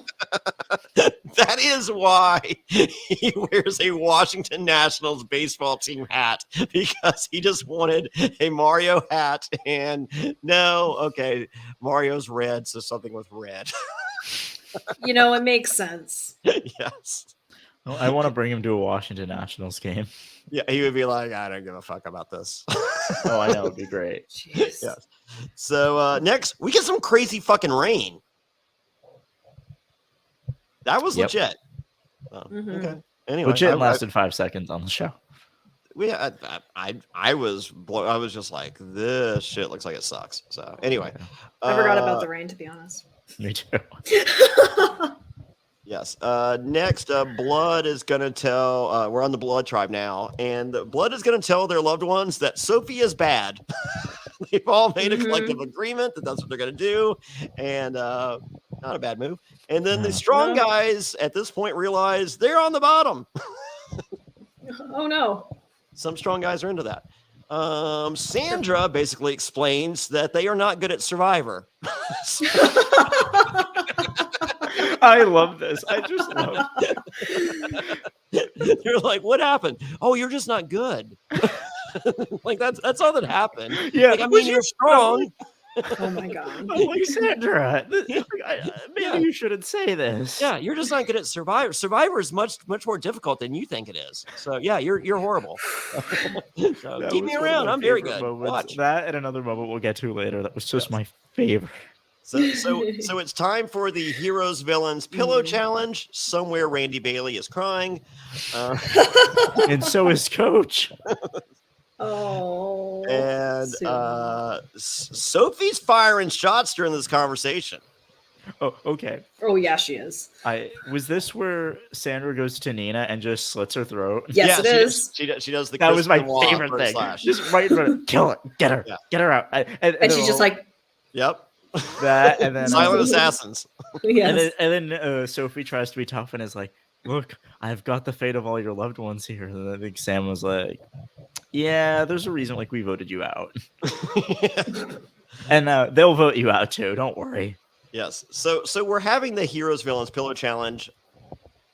that is why he wears a Washington Nationals baseball team hat, because he just wanted a Mario hat. And Mario's red, so something with red.
It makes sense.
Yes.
Well, I want to bring him to a Washington Nationals game.
Yeah, he would be like, I don't give a fuck about this.
Oh, I know. It'd be great.
Jeez.
Yes. So next, we get some crazy fucking rain. That was legit. Okay. Anyway,
legit lasted 5 seconds on the show.
I was just like, this shit looks like it sucks. So anyway,
I forgot about the rain, to be honest.
Me too.
Yes. Next, Blood is going to tell. We're on the Blood tribe now, and Blood is going to tell their loved ones that Sophie is bad. They've all made a collective agreement that that's what they're going to do, and not a bad move. And then the strong guys at this point realize they're on the bottom.
Oh no!
Some strong guys are into that. Sandra basically explains that they are not good at Survivor.
I love this. I just love it.
You're like, what happened? Oh, you're just not good. Like that's all that happened.
Yeah,
like, I mean, you're strong.
Oh my god.
I'm like, Sandra, maybe you shouldn't say this.
Yeah, you're just not good at Survivor. Survivor is much more difficult than you think it is. So yeah, you're horrible. So keep me around. I'm very good. Watch
that, and another moment we'll get to later. That was just my favorite.
So it's time for the Heroes Villains Pillow Challenge. Somewhere Randy Bailey is crying,
and so is Coach.
Oh,
and Sophie's firing shots during this conversation.
Oh, okay.
Oh yeah, she is.
Was this where Sandra goes to Nina and just slits her throat?
Yes, it is.
She does the.
That was my favorite thing. Just right in front of kill her, get her out.
And she's just like,
yep.
That and then
silent assassins.
Yes.
And then Sophie tries to be tough and is like, "Look, I've got the fate of all your loved ones here." And I think Sam was like, "Yeah, there's a reason like we voted you out, and they'll vote you out too. Don't worry."
Yes. So we're having the Heroes Villains Pillow Challenge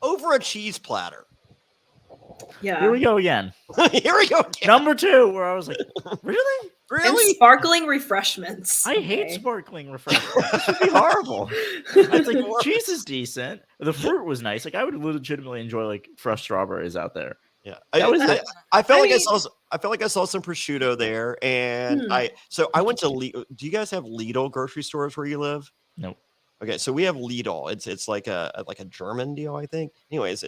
over a cheese platter.
Yeah.
Here we go again.
Here we go again.
Number 2, where I was like, really?
And sparkling refreshments.
I hate sparkling refreshments. This would be horrible. It's like cheese is decent. The fruit was nice. Like I would legitimately enjoy like fresh strawberries out there.
Yeah, I felt like I saw some prosciutto there, and I went to Lidl. Do you guys have Lidl grocery stores where you live?
Nope.
Okay, so we have Lidl. It's like a German deal, I think. Anyways,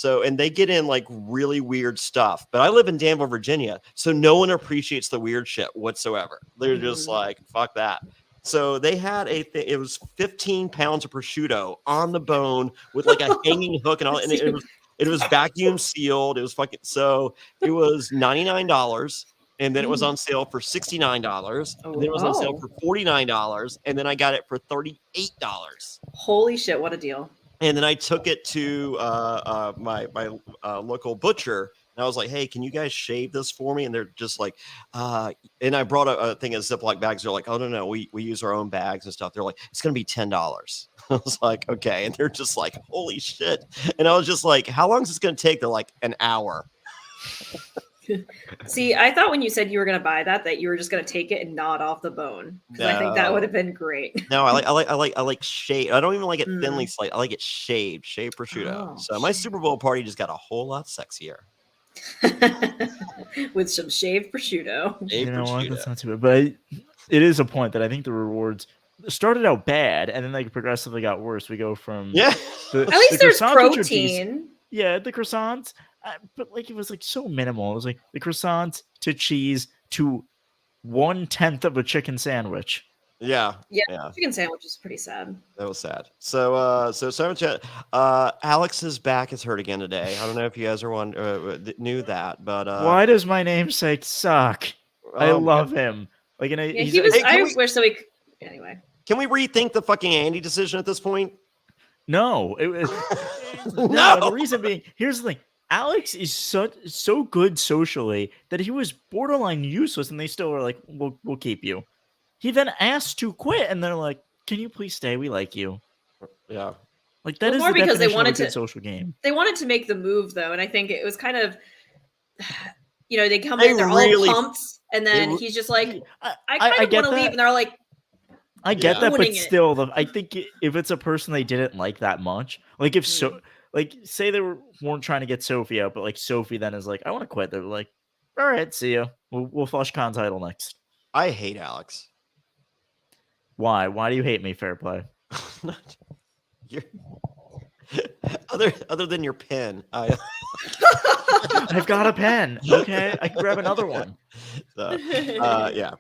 and they get in like really weird stuff. But I live in Danville, Virginia, so no one appreciates the weird shit whatsoever. They're just like, fuck that. So they had it was 15 pounds of prosciutto on the bone with like a hanging hook and all, and it was vacuum sealed. It was fucking it was $99. And then it was on sale for $69. And then it was on sale for $49. And then I got it for $38.
Holy shit, what a deal.
And then I took it to my local butcher. And I was like, hey, can you guys shave this for me? And they're just like, and I brought a thing of Ziploc bags. They're like, oh, no, we use our own bags and stuff. They're like, it's going to be $10. I was like, okay. And they're just like, holy shit. And I was just like, how long is this going to take? They're like, an hour.
See, I thought when you said you were going to buy that you were just going to take it and gnaw it off the bone. Because I think that would have been great.
No, I like shaved. I don't even like it thinly sliced. I like it shaved prosciutto. So my Super Bowl party just got a whole lot sexier.
With some shaved prosciutto.
What? That's not too bad. But it is a point that I think the rewards started out bad and then like progressively got worse. We go from
at least there's protein.
Yeah, the croissants. But like it was like so minimal. It was like the croissants to cheese to 1/10 of a chicken sandwich.
Yeah.
Chicken sandwich is pretty sad.
That was sad. So Alex's back is hurt again today. I don't know if you guys knew that, but
why does my namesake suck? I love him. Like,
I wish so. Anyway,
can we rethink the fucking Andy decision at this point?
No, it was no. The reason being, here's the thing. Alex is so good socially that he was borderline useless, and they still were like, "We'll keep you." He then asked to quit, and they're like, "Can you please stay? We like you."
Yeah,
like that is more the because they wanted to social game.
They wanted to make the move though, and I think it was kind of, they come in, they're all pumped, and then he's just like, "I kind of want to leave," and they're like,
"I get that, but still, I think if it's a person they didn't like that much, like if so." Like, say they weren't trying to get Sophie out, but like Sophie then is like, I want to quit. They're like, all right, see ya. We'll flush Khan's title next.
I hate Alex.
Why? Why do you hate me, Fairplay?
Other than your pen.
I've got a pen. Okay, I can grab another one.
So, yeah.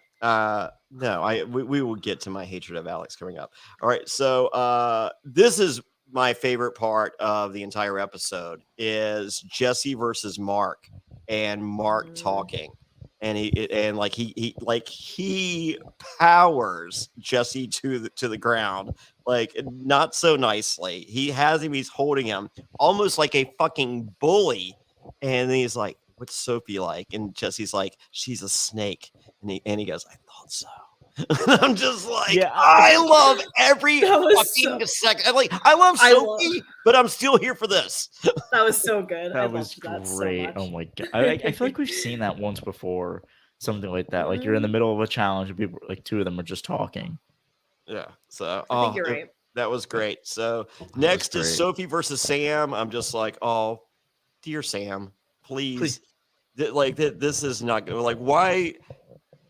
No, we will get to my hatred of Alex coming up. All right, so this is my favorite part of the entire episode is Jesse versus Mark, and Mark talking, and he powers Jesse to the ground, like not so nicely. He's holding him almost like a fucking bully, and he's like, "What's Sophie like?" And Jesse's like, "She's a snake," and he goes, "I thought so." I'm just like, I love every fucking second. Like, I love Sophie, but I'm still here for this.
That was so good.
That was great. Oh my god! I feel like we've seen that once before. Something like that. Like you're in the middle of a challenge, and people, like two of them are just talking.
Yeah. So
I think you're right.
That was great. So next is Sophie versus Sam. I'm just like, oh, dear Sam, please. This is not good. Like, why?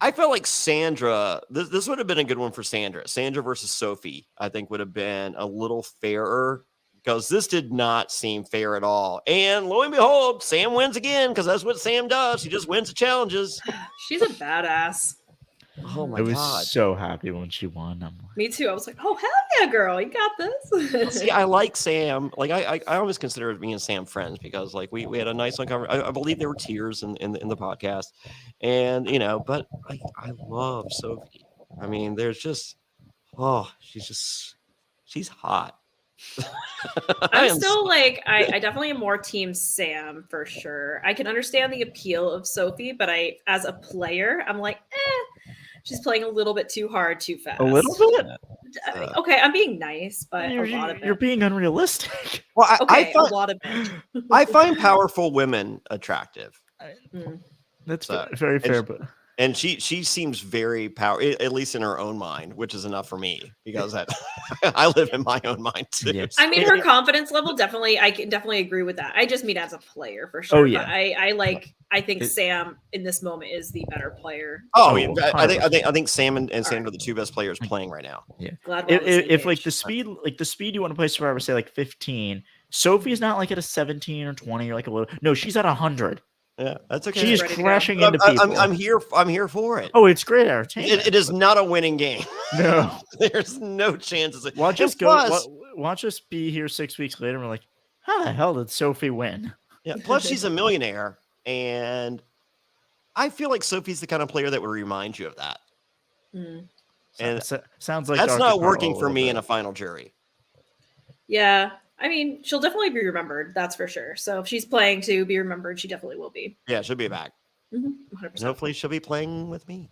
I felt like Sandra, this would have been a good one for Sandra. Sandra versus Sophie, I think, would have been a little fairer because this did not seem fair at all. And lo and behold, Sam wins again because that's what Sam does. She just wins the challenges.
She's a badass.
Oh my
God. I
was
so happy when she won.
Me too. I was like, oh, hell yeah, girl. You got this.
See, I like Sam. Like, I always consider me and Sam friends because, like, we had a nice conversation. I believe there were tears in the podcast. And, but I love Sophie. I mean, there's just, she's hot.
I'm still like, I definitely am more team Sam for sure. I can understand the appeal of Sophie, but as a player, I'm like, she's playing a little bit too hard, too fast.
A little bit?
Okay, I'm being nice, but a lot of it.
You're being unrealistic.
Well,
a lot of it.
I find powerful women attractive.
That's very fair, but...
And she seems very at least in her own mind, which is enough for me because I live in my own mind too.
Yes.
I mean, her confidence level I can definitely agree with that. I just mean as a player for sure.
Oh yeah.
But I think Sam in this moment is the better player.
Oh yeah. I think Sam and Sandra are the two best players playing right now.
Yeah. If like the speed you want to play Survivor, say like 15, Sophie's not like at a 17 or 20 or like a little. No, she's at 100.
Yeah, that's okay.
She's crashing into people.
I'm here for it.
Oh, it's great entertainment.
It is not a winning game.
No,
there's no chances.
Watch us be here 6 weeks later, and we're like, how the hell did Sophie win?
Yeah. Plus, she's a millionaire, and I feel like Sophie's the kind of player that would remind you of that. And
sounds like
that's not working for me in a final jury.
Yeah. I mean, she'll definitely be remembered. That's for sure. So if she's playing to be remembered, she definitely will be.
Yeah, she'll be back.
100%.
And hopefully she'll be playing with me.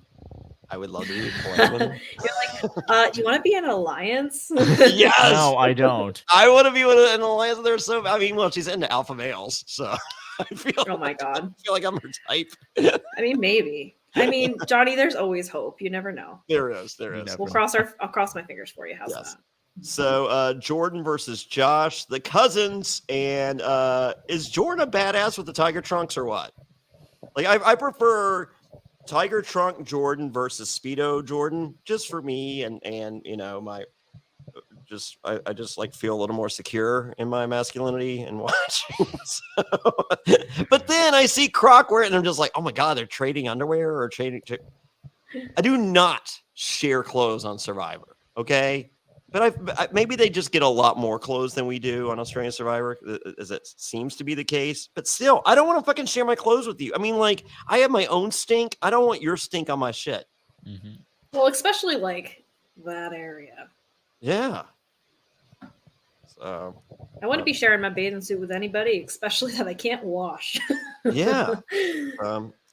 I would love to be playing with her.
You're like, do you want to be in an alliance?
Yes.
No, I don't.
I want to be in an alliance with her. So, I mean, well, she's into alpha males. So I feel
oh my God.
I feel like I'm her type.
I mean, maybe. I mean, Jonny, there's always hope. You never know.
There is.
I'll cross my fingers for you. How's that?
So Jordan versus Josh, the cousins, and is Jordan a badass with the tiger trunks or what? Like I prefer tiger trunk Jordan versus Speedo Jordan, just for me and my I just like feel a little more secure in my masculinity and watching. But then I see Croc wear it and I'm just like, oh my God, they're trading underwear or trading. I do not share clothes on Survivor. Okay. But maybe they just get a lot more clothes than we do on Australian Survivor, as it seems to be the case. But still, I don't want to fucking share my clothes with you. I mean, like, I have my own stink. I don't want your stink on my shit.
Mm-hmm.
Well, especially like that area.
Yeah. So
I wouldn't be sharing my bathing suit with anybody, especially that I can't wash.
Yeah.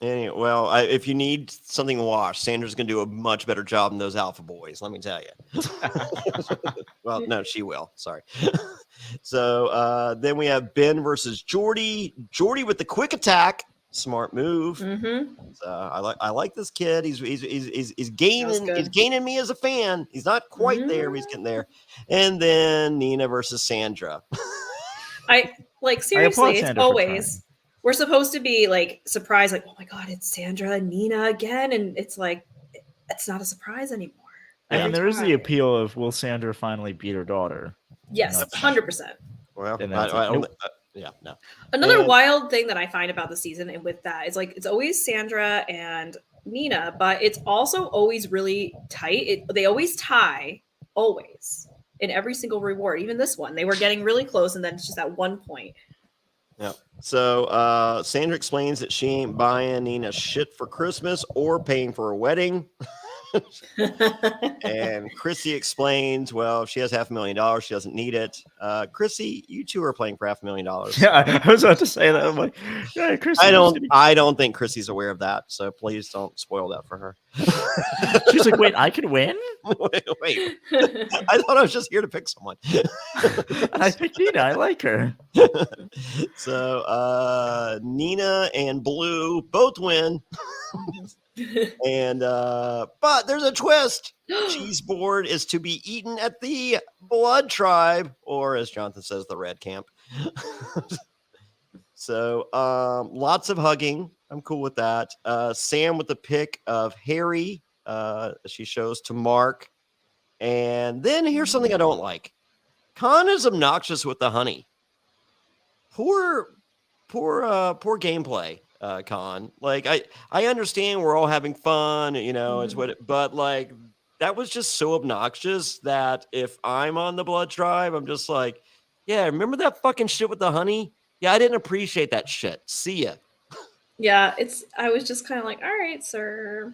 Anyway, well, if you need something washed, Sandra's going to do a much better job than those alpha boys. Let me tell you. Well, no, she will. Sorry. So then we have Ben versus Jordy. Jordy with the quick attack. Smart move.
Mm-hmm.
So I like this kid. He's gaining me as a fan. He's not quite there, but he's getting there. And then Nina versus Sandra.
Seriously, it's always we're supposed to be like surprised, like, oh my God, it's Sandra and Nina again. And it's like it's not a surprise anymore.
And there is the appeal of will Sandra finally beat her daughter?
Yes, 100%.
Well, yeah, no.
Another wild thing that I find about the season and with that is like it's always Sandra and Nina, but it's also always really tight. They always tie, always, in every single reward. Even this one, they were getting really close, and then it's just at one point.
Yeah. So Sandra explains that she ain't buying Nina shit for Christmas or paying for a wedding. And Chrissy explains, well, if she has $500,000, she doesn't need it. Chrissy, you two are playing for $500,000.
Yeah, I was about to say that. I'm like, yeah, Chrissy.
I don't think Chrissy's aware of that, so please don't spoil that for her.
She's like, wait, I could win?
Wait. I thought I was just here to pick someone.
I picked Nina. I like her.
So Nina and Blue both win. And but there's a twist. Cheese board is to be eaten at the Blood Tribe, or as Jonathan says, the Red Camp. So lots of hugging. I'm cool with that. Sam with the pic of Harry. She shows to Mark. And then here's something I don't like. Khan is obnoxious with the honey. Poor gameplay. Con, like I understand we're all having fun, it's but like that was just so obnoxious that if I'm on the Blood Tribe, I'm just like, yeah, remember that fucking shit with the honey? Yeah, I didn't appreciate that shit. See ya.
Yeah, I was just kind of like, all right, sir.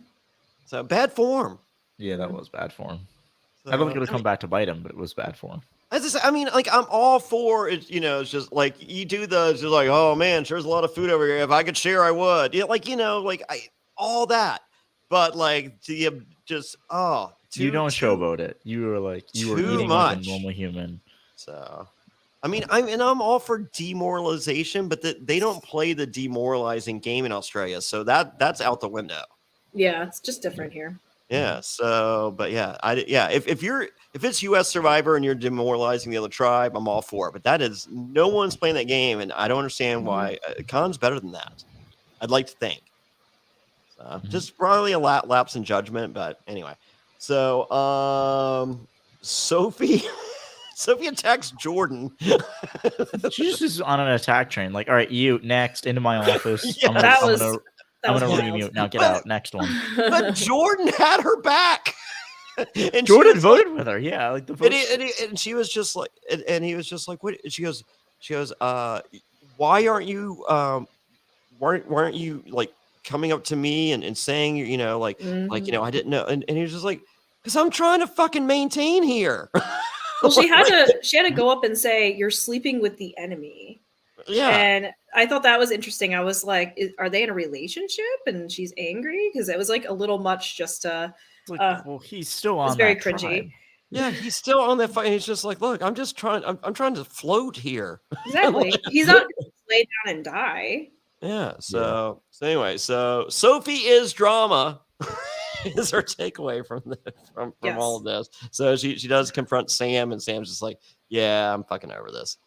So bad form.
Yeah, that was bad form. I don't think it'll come back to bite him, but it was bad form.
I'm all for it. It's just like you do just like, oh man, there's a lot of food over here. If I could share, I would. All that. But like, you just
you don't showboat it. You were eating like a normal human.
So, I'm all for demoralization, but they don't play the demoralizing game in Australia, so that's out the window.
Yeah, it's just different here.
Yeah. So, but yeah, if it's U.S. Survivor and you're demoralizing the other tribe, I'm all for it. But no one's playing that game, and I don't understand why. Khan's better than that. I'd like to think. So, just probably a lapse in judgment, but anyway. So, Sophie attacks Jordan.
She just is on an attack train. Like, all right, you next into my office.
Yeah,
I'm gonna remute now. Get out. Next one.
But Jordan had her back.
And Jordan voted with her. Yeah, like the vote.
And she was just like, and he was just like, what? She goes, why aren't you like coming up to me and saying, I didn't know. And he was just like, because I'm trying to fucking maintain here.
Well, she had to go up and say, you're sleeping with the enemy.
Yeah.
And I thought that was interesting. I was like, are they in a relationship? And she's angry because it was like a little much just to.
Well, he's still on.
It's very cringy.
Tribe.
Yeah, he's still on that fight. He's just like, look, I'm trying to float here.
Exactly. He's not going to lay down and die.
Yeah. So anyway, so Sophie is drama. Is her takeaway from all of this. So she does confront Sam, and Sam's just like, yeah, I'm fucking over this.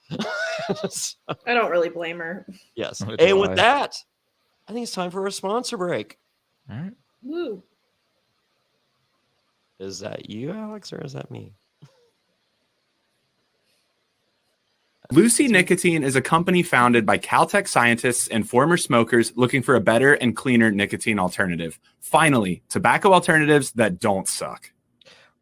So,
I don't really blame her.
Yes. And with that, I think it's time for a sponsor break.
All right.
Woo.
Is that you, Alex, or is that me?
Lucy Nicotine is a company founded by Caltech scientists and former smokers looking for a better and cleaner nicotine alternative. Finally, tobacco alternatives that don't suck.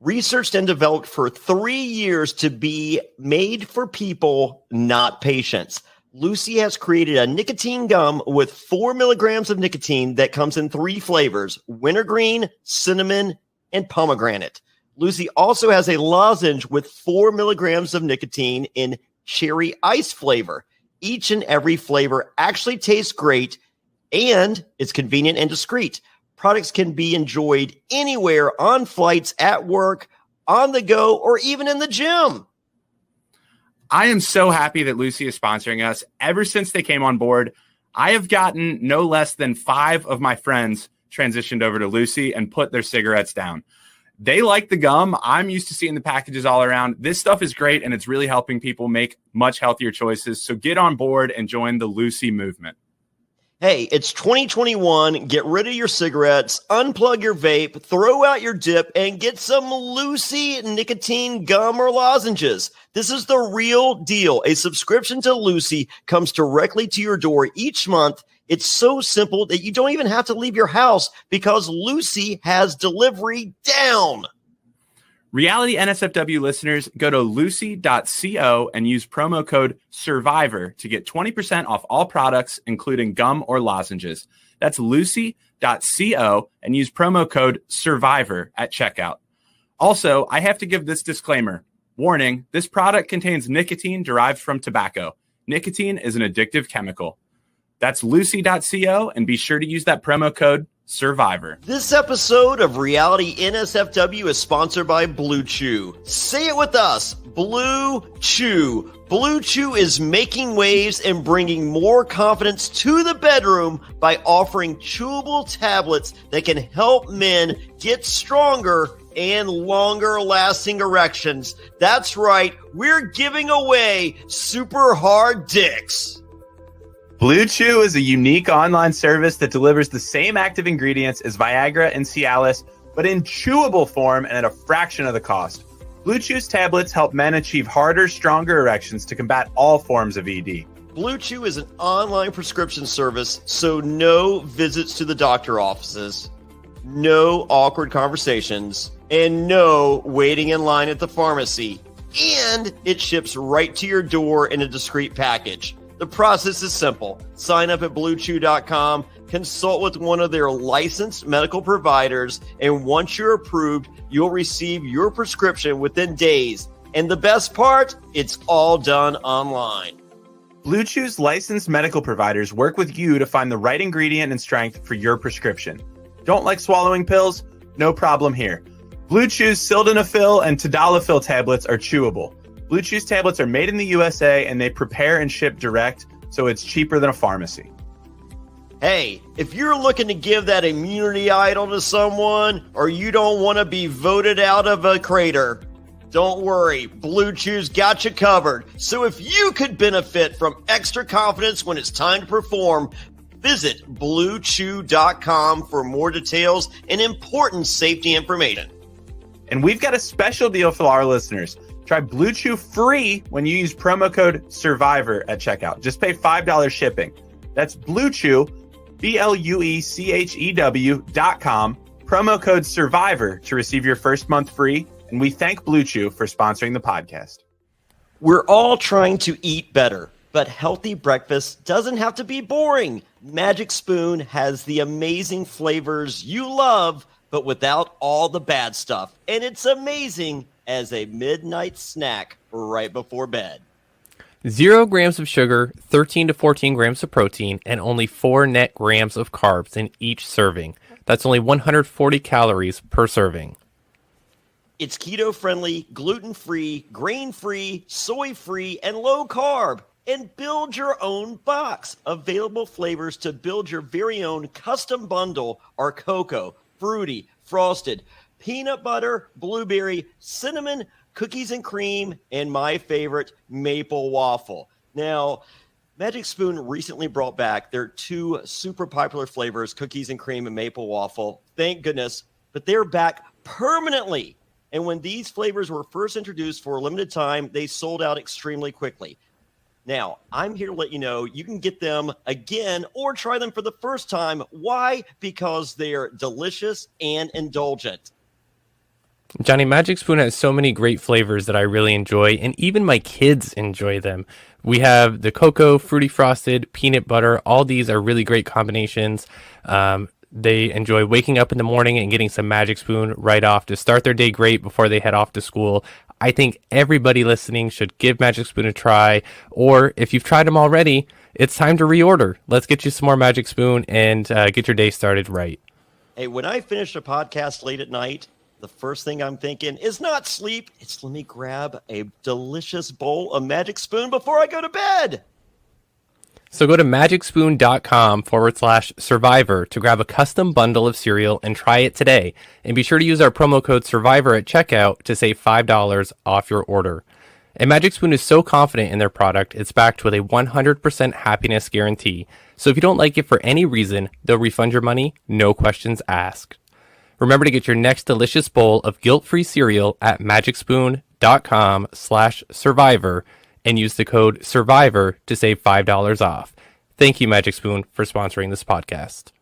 Researched and developed for 3 years to be made for people, not patients. Lucy has created a nicotine gum with 4 milligrams of nicotine that comes in 3 flavors: wintergreen, cinnamon, and pomegranate. Lucy also has a lozenge with 4 milligrams of nicotine in cherry ice flavor. Each and every flavor actually tastes great, and it's convenient and discreet. Products can be enjoyed anywhere, on flights, at work, on the go, or even in the gym.
I am so happy that Lucy is sponsoring us. Ever since they came on board, I have gotten no less than 5 of my friends transitioned over to Lucy and put their cigarettes down. They like the gum. I'm used to seeing the packages all around. This stuff is great, and it's really helping people make much healthier choices. So get on board and join the Lucy movement.
Hey, it's 2021. Get rid of your cigarettes, unplug your vape, throw out your dip, and get some Lucy nicotine gum or lozenges. This is the real deal. A subscription to Lucy comes directly to your door each month. It's so simple that you don't even have to leave your house because Lucy has delivery down.
Reality NSFW listeners, go to lucy.co and use promo code SURVIVOR to get 20% off all products, including gum or lozenges. That's lucy.co and use promo code SURVIVOR at checkout. Also, I have to give this disclaimer. Warning, this product contains nicotine derived from tobacco. Nicotine is an addictive chemical. That's lucy.co, and be sure to use that promo code SURVIVOR.
This episode of Reality NSFW is sponsored by Blue Chew. Say it with us, Blue Chew. Blue Chew is making waves and bringing more confidence to the bedroom by offering chewable tablets that can help men get stronger and longer lasting erections. That's right, we're giving away super hard dicks.
Blue Chew is a unique online service that delivers the same active ingredients as Viagra and Cialis, but in chewable form and at a fraction of the cost. Blue Chew's tablets help men achieve harder, stronger erections to combat all forms of ED.
Blue Chew is an online prescription service, so no visits to the doctor offices, no awkward conversations, and no waiting in line at the pharmacy. And it ships right to your door in a discreet package. The process is simple. Sign up at BlueChew.com, consult with one of their licensed medical providers, and once you're approved, you'll receive your prescription within days. And the best part, it's all done online.
Blue Chew's licensed medical providers work with you to find the right ingredient and strength for your prescription. Don't like swallowing pills? No problem here. Blue Chew's sildenafil and tadalafil tablets are chewable. Blue Chew's tablets are made in the USA and they prepare and ship direct, so it's cheaper than a pharmacy.
Hey, if you're looking to give that immunity idol to someone, or you don't want to be voted out of a crater, don't worry, Blue Chew's got you covered. So if you could benefit from extra confidence when it's time to perform, visit BlueChew.com for more details and important safety information.
And we've got a special deal for our listeners. Try Blue Chew free when you use promo code SURVIVOR at checkout. Just pay $5 shipping. That's Blue Chew, BlueChew.com, promo code SURVIVOR to receive your first month free. And we thank Blue Chew for sponsoring the podcast.
We're all trying to eat better, but healthy breakfast doesn't have to be boring. Magic Spoon has the amazing flavors you love, but without all the bad stuff. And it's amazing as a midnight snack right before bed.
0 grams of sugar, 13 to 14 grams of protein, and only 4 net grams of carbs in each serving. That's only 140 calories per serving.
It's keto-friendly, gluten-free, grain-free, soy-free, and low-carb. And build your own box. Available flavors to build your very own custom bundle are cocoa, fruity, frosted, peanut butter, blueberry, cinnamon, cookies and cream, and my favorite, maple waffle. Now, Magic Spoon recently brought back their 2 super popular flavors, cookies and cream and maple waffle. Thank goodness, but they're back permanently. And when these flavors were first introduced for a limited time, they sold out extremely quickly. Now, I'm here to let you know you can get them again or try them for the first time. Why? Because they're delicious and indulgent.
Jonny, Magic Spoon has so many great flavors that I really enjoy, and even my kids enjoy them. We have the cocoa, fruity frosted, peanut butter. All these are really great combinations. They enjoy waking up in the morning and getting some Magic Spoon right off to start their day great before they head off to school. I think everybody listening should give Magic Spoon a try, or if you've tried them already, it's time to reorder. Let's get you some more Magic Spoon and get your day started right.
Hey, when I finish a podcast late at night, the first thing I'm thinking is not sleep. It's let me grab a delicious bowl of Magic Spoon before I go to bed.
So go to magicspoon.com/survivor to grab a custom bundle of cereal and try it today. And be sure to use our promo code SURVIVOR at checkout to save $5 off your order. And Magic Spoon is so confident in their product, it's backed with a 100% happiness guarantee. So if you don't like it for any reason, they'll refund your money, no questions asked. Remember to get your next delicious bowl of guilt-free cereal at magicspoon.com/survivor and use the code SURVIVOR to save $5 off. Thank you, Magic Spoon, for sponsoring this podcast.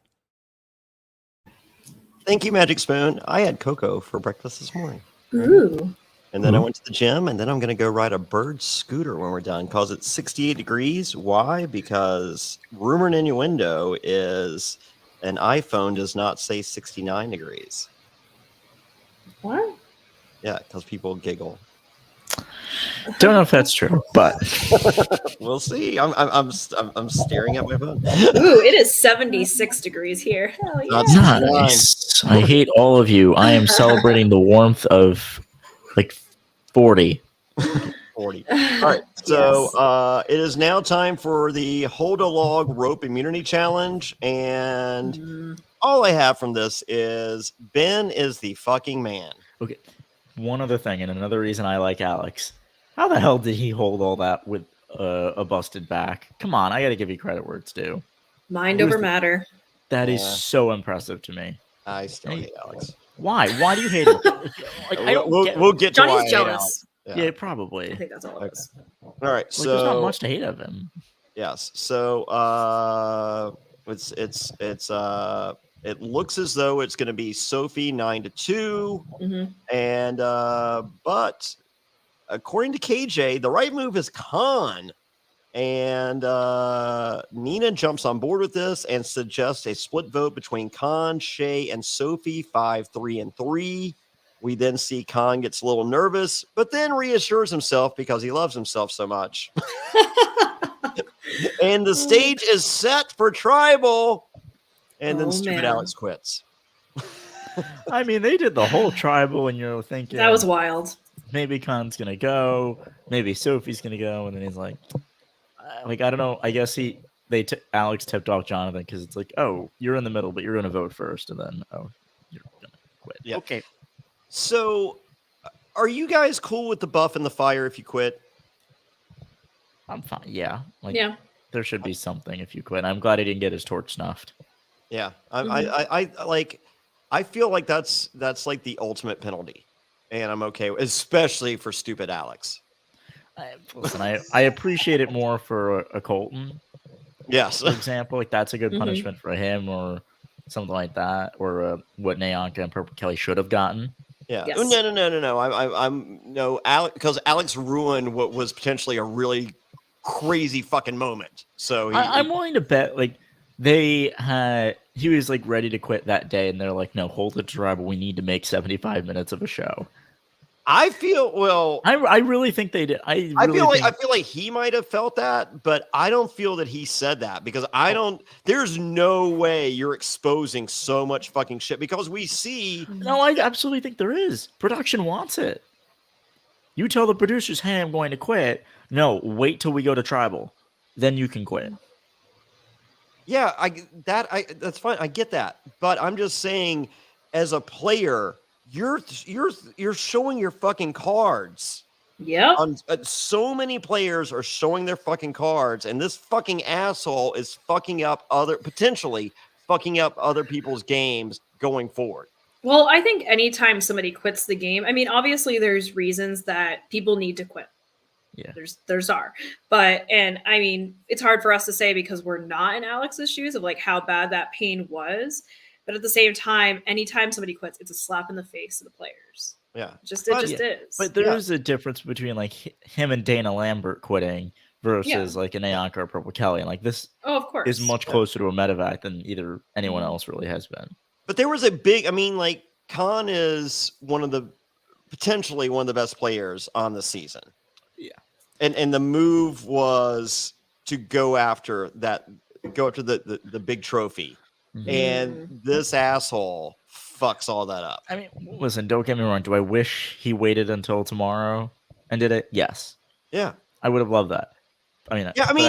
Thank you, Magic Spoon. I had cocoa for breakfast this morning.
Ooh.
And then I went to the gym, and then I'm going to go ride a bird scooter when we're done because it's 68 degrees. Why? Because rumor and innuendo is an iPhone does not say 69 degrees.
What?
Yeah, because people giggle.
Don't know if that's true, but
We'll see. I'm staring at my phone.
Ooh, it is 76 degrees here. Hell yeah.
That's
nice. I hate all of you. I am celebrating the warmth of like 40.
40. All right. So it is now time for the hold a log rope immunity challenge. And all I have from this is Ben is the fucking man.
Okay. One other thing, and another reason I like Alex. How the hell did he hold all that with a busted back? Come on, I got to give you credit where it's due.
Mind over matter.
That is so impressive to me.
I still hate Alex.
Why? Why do you hate him? Like,
we'll get to
Johnny's jealous.
Yeah, probably.
I think that's all it is.
All right,
like, there's not much to hate of him.
Yes. So it looks as though it's going to be Sophie 9-2, and but according to KJ, the right move is Khan, and Nina jumps on board with this and suggests a split vote between Khan, Shay, and Sophie, 5-3-3. We then see Khan gets a little nervous, but then reassures himself because he loves himself so much. And the stage is set for tribal. And then stupid Alex quits.
I mean, they did the whole tribal, and you're thinking
that was wild.
Maybe Khan's gonna go, maybe Sophie's gonna go, and then he's like I don't know. I guess Alex tipped off Jonathan because it's like, oh, you're in the middle, but you're gonna vote first, and then you're gonna quit.
Yeah.
Okay.
So, are you guys cool with the buff and the fire if you quit?
I'm fine. Yeah.
Yeah.
There should be something if you quit. I'm glad he didn't get his torch snuffed.
Yeah, I feel like that's like the ultimate penalty, and I'm okay, especially for stupid Alex.
I appreciate it more for a Colton.
Yes,
for example, like that's a good punishment for him, or something like that, or what Nayanka and Purple Kelly should have gotten.
Yeah.
Yes.
Oh, no. I'm no Alex, because Alex ruined what was potentially a really crazy fucking moment. So
I'm willing to bet he was like ready to quit that day, and they're like, no, hold it tribal. We need to make 75 minutes of a show.
I feel
I really think they did. I feel
like he might have felt that, but I don't feel that he said that because there's no way you're exposing so much fucking shit because we see.
No, I absolutely think there is. Production wants it. You tell the producers, hey, I'm going to quit. No, wait till we go to tribal. Then you can quit.
Yeah, that's fine. I get that. But I'm just saying, as a player, you're showing your fucking cards.
Yeah.
So many players are showing their fucking cards, and this fucking asshole is potentially fucking up other people's games going forward.
Well, I think anytime somebody quits the game, I mean, obviously there's reasons that people need to quit.
Yeah.
And I mean, it's hard for us to say because we're not in Alex's shoes of like how bad that pain was. But at the same time, anytime somebody quits, it's a slap in the face of the players.
Yeah.
It just is.
But there is a difference between like him and Dana Lambert quitting versus like an Nayanka or Purple Kelly. And like this
of course.
is much closer to a Medevac than anyone else really has been.
But there was like Khan is potentially one of the best players on the season.
Yeah.
And the move was to go after the big trophy. Mm-hmm. And this asshole fucks all that up.
I mean, listen, don't get me wrong. Do I wish he waited until tomorrow and did it? Yes.
Yeah.
I would have loved that. I mean,
yeah, I mean,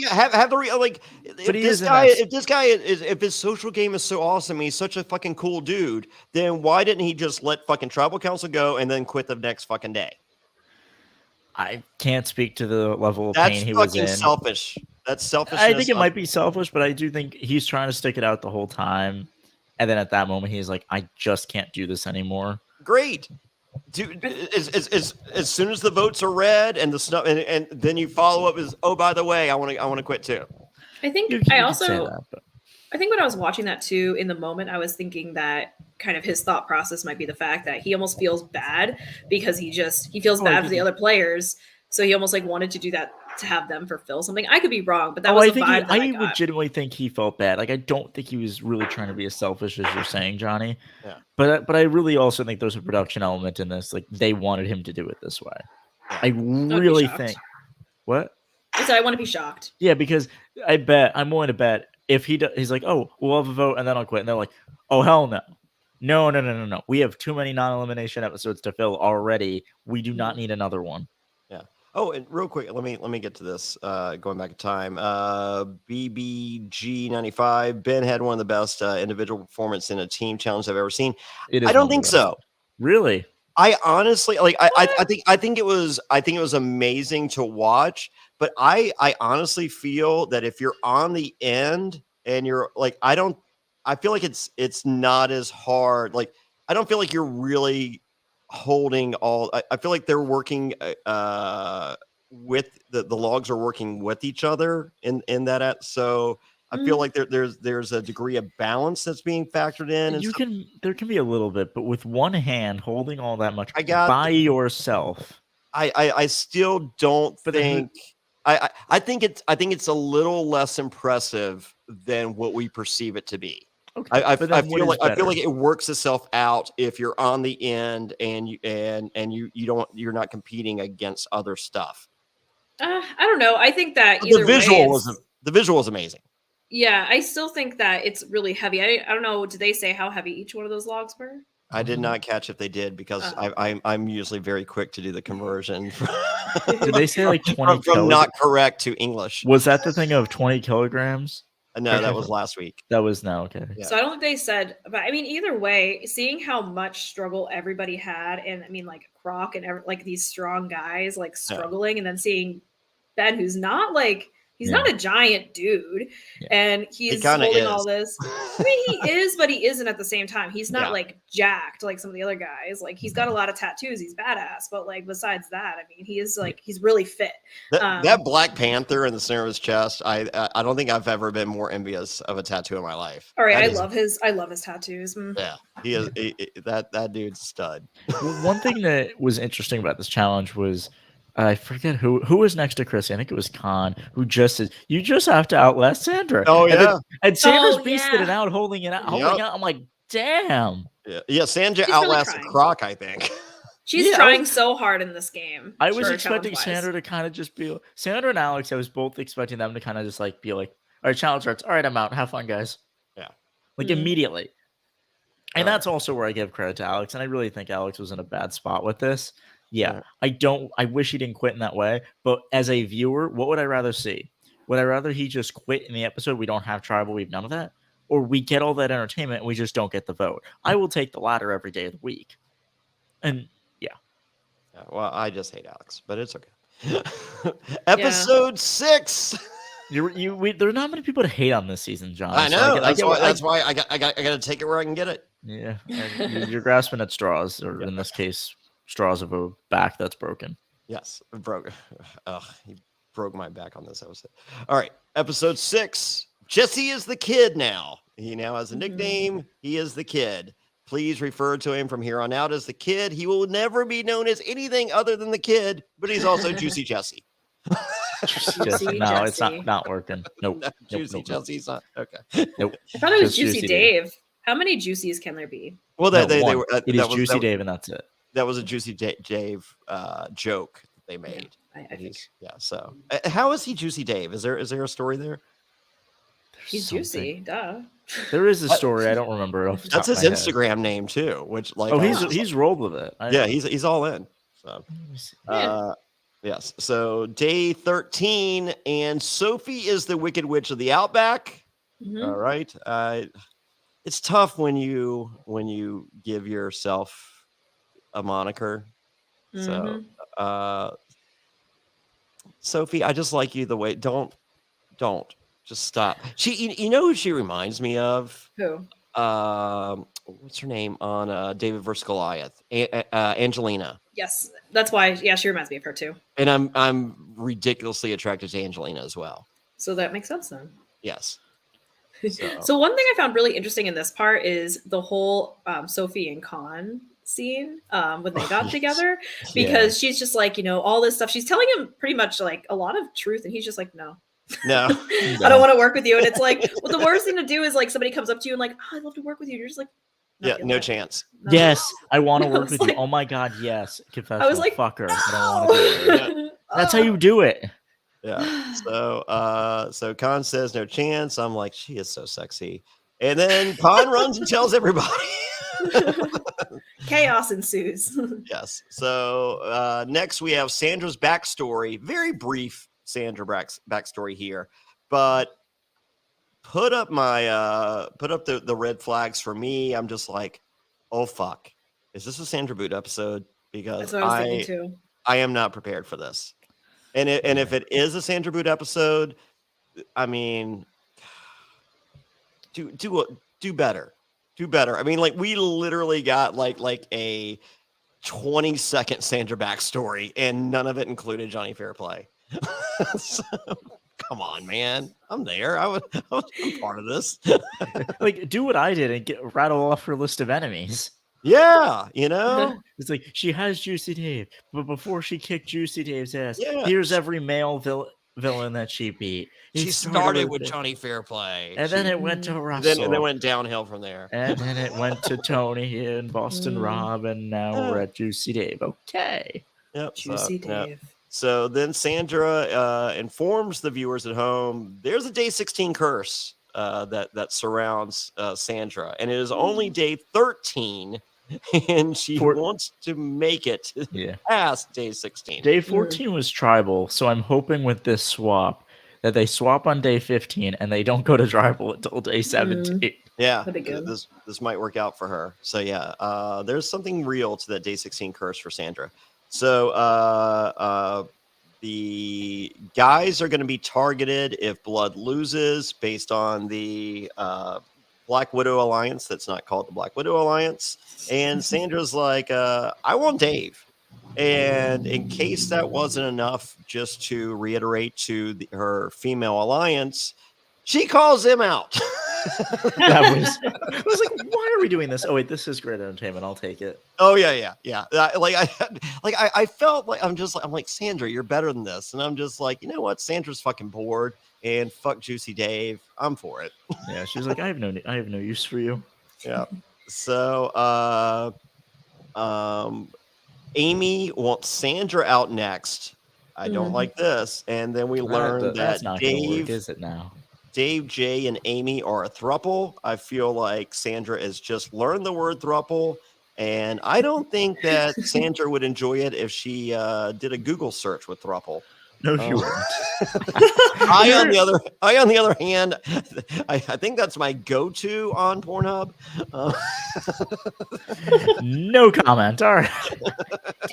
have the like. If his social game is so awesome, he's such a fucking cool dude. Then why didn't he just let fucking tribal council go and then quit the next fucking day?
I can't speak to the level of pain he was in.
That's fucking selfish. That's selfish.
I think it might be selfish, but I do think he's trying to stick it out the whole time. And then at that moment, he's like, I just can't do this anymore.
Great. Dude, as soon as the votes are read and the stuff, and then you follow up is, oh, by the way, I want to quit too.
I think I think when I was watching that too, in the moment, I was thinking that kind of his thought process might be the fact that he almost feels bad because he feels bad for the other players. So he almost like wanted to do that to have them fulfill something. I could be wrong, but that was the vibe that I got.
Legitimately think he felt bad. Like I don't think he was really trying to be as selfish as you're saying, Johnny.
Yeah.
But I really also think there's a production element in this. Like they wanted him to do it this way. I really think. What?
I said I want to be shocked.
Yeah, because I'm willing to bet if he's like, oh, we'll have a vote and then I'll quit. And they're like, oh, hell no. No. We have too many non-elimination episodes to fill already. We do not need another one.
Yeah. Oh, and real quick, let me get to this. Going back in time, BBG95. Ben had one of the best individual performance in a team challenge I've ever seen. I don't think so.
Really?
I honestly I think it was amazing to watch, but I honestly feel that if you're on the end and you're like I feel like it's not as hard. Like I don't feel like you're really holding all. I feel like they're working with the logs are working with each other in that. So I feel like there's a degree of balance that's being factored in. And
there can be a little bit, but with one hand holding all that much by yourself,
I still don't think. I think it's a little less impressive than what we perceive it to be. Okay, I feel like it works itself out if you're on the end and you're not competing against other stuff.
I don't know. I think that
the visual was amazing.
Yeah, I still think that it's really heavy. I don't know. Did they say how heavy each one of those logs were?
I did not catch if they did because I'm usually very quick to do the conversion.
Did they say like 20
from not correct to English?
Was that the thing of 20 kilograms?
No, that was last week.
That was okay.
Yeah. So I don't think they said, but I mean, either way, seeing how much struggle everybody had, and I mean, like Croc and like these strong guys like struggling, and then seeing Ben, who's not like. He's not a giant dude, and he's holding all this. I mean, he is, but he isn't at the same time. He's not like jacked like some of the other guys. Like he's got a lot of tattoos. He's badass, but like besides that, I mean, he is like he's really fit.
That Black Panther in the center of his chest. I don't think I've ever been more envious of a tattoo in my life.
All right, I love his tattoos.
Yeah, he is that dude's a stud.
One thing that was interesting about this challenge was. I forget who was next to Chrissy. I think it was Khan, who just says, you just have to outlast Sandra.
Oh, yeah.
And Sandra's beasted it out, holding it out. I'm like, damn.
Yeah, Sandra outlasted really Croc, I think.
She's trying so hard in this game.
I was expecting Sandra to kind of just be... Sandra and Alex, I was both expecting them to kind of just like be like, all right, challenge starts. All right, I'm out. Have fun, guys.
Yeah.
Like immediately. And that's also where I give credit to Alex. And I really think Alex was in a bad spot with this. Yeah, I wish he didn't quit in that way. But as a viewer, what would I rather see? Would I rather he just quit in the episode? We don't have tribal. We have none of that. Or we get all that entertainment and we just don't get the vote. I will take the latter every day of the week. And
well, I just hate Alex, but it's okay. Episode 6.
There are not many people to hate on this season, John.
I know. That's why I got to take it where I can get it.
Yeah, you're grasping at straws, or in this case, straws of a back that's broken.
Yes, broke. He broke my back on this episode. All right, episode 6. Jesse is the kid now. He now has a nickname. He is the kid. Please refer to him from here on out as the kid. He will never be known as anything other than the kid, but he's also Juicy Jesse.
No, it's not working. Nope.
Juicy Jesse's not okay.
Nope.
I thought it was Juicy Dave. How many Juicies can there be?
Well, they were.
It is Juicy Dave, and that's it.
That was a Juicy Dave joke that they made.
Yeah, I think.
Yeah. So, how is he Juicy Dave? Is there a story there?
He's juicy, duh.
There is a story. I don't remember.
That's his Instagram name too. Which
he's rolled with it.
He's all in. So, yes. So day 13, and Sophie is the Wicked Witch of the Outback. Mm-hmm. All right. It's tough when you give yourself a moniker. Mm-hmm. So, Sophie, I just like you the way. Don't. Just stop. You know who she reminds me of?
Who?
What's her name on David vs. Goliath? Angelina.
Yes, that's why. Yeah, she reminds me of her too.
And I'm ridiculously attracted to Angelina as well.
So that makes sense then.
Yes.
So one thing I found really interesting in this part is the whole Sophie and Khan scene when they got together, because she's just like, all this stuff. She's telling him pretty much like a lot of truth, and he's just like, no. I don't want to work with you. And it's like, well, the worst thing to do is like somebody comes up to you and like, oh, I'd love to work with you. And you're just like,
no chance.
No. Yes, I want to work with you. Oh my God, yes. Confessional
I was like,
fucker.
No!
I don't want to do it. That's how you do it.
Yeah. So Khan says no chance. I'm like, she is so sexy. And then Khan runs and tells everybody.
Chaos ensues.
Yes. So next we have Sandra's backstory. Very brief Sandra backstory here, but put up the red flags for me. I'm just like, oh fuck, is this a Sandra Boot episode? Because
that's what I was thinking too.
I am not prepared for this. And if it is a Sandra Boot episode, I mean, do better. Do better. I mean, like, we literally got like a 20-second Sandra backstory, and none of it included Jonny Fairplay. So, come on, man. I'm there. I'm part of this.
Like, do what I did and rattle off her list of enemies.
Yeah,
It's like, she has Juicy Dave, but before she kicked Juicy Dave's ass,
yeah,
here's every male villain that she beat.
She started with Jonny Fairplay,
and then it went to Russell.
Then it went downhill from there.
And then it went to Tony and Boston Rob, and now we're at Juicy Dave. Okay.
Yep.
Juicy Dave.
Yep. So then Sandra informs the viewers at home there's a day 16 curse that surrounds Sandra, and it is only day 13. And she wants to make it past day 16.
Day 14 was tribal, so I'm hoping with this swap that they swap on day 15 and they don't go to tribal until day 17.
Yeah, this might work out for her. So yeah, there's something real to that day 16 curse for Sandra. So the guys are going to be targeted if Blood loses based on the Black Widow Alliance that's not called the Black Widow Alliance. And Sandra's like, I want Dave. And in case that wasn't enough, just to reiterate to her female alliance, she calls him out.
I was like, why are we doing this? Oh wait, this is great entertainment. I'll take it.
Oh yeah. I felt like I'm like, Sandra, you're better than this. And I'm just like, you know what? Sandra's fucking bored, and fuck Juicy Dave. I'm for it.
Yeah, she's like, I have no use for you.
Yeah. So Amy wants Sandra out next. I don't like this. And then we learn that Dave,
is it now?
Dave, Jay, and Amy are a throuple. I feel like Sandra has just learned the word throuple, and I don't think that Sandra would enjoy it if she did a Google search with throuple.
No, she wouldn't.
I, on the other hand, I think that's my go-to on Pornhub.
No comment. All right.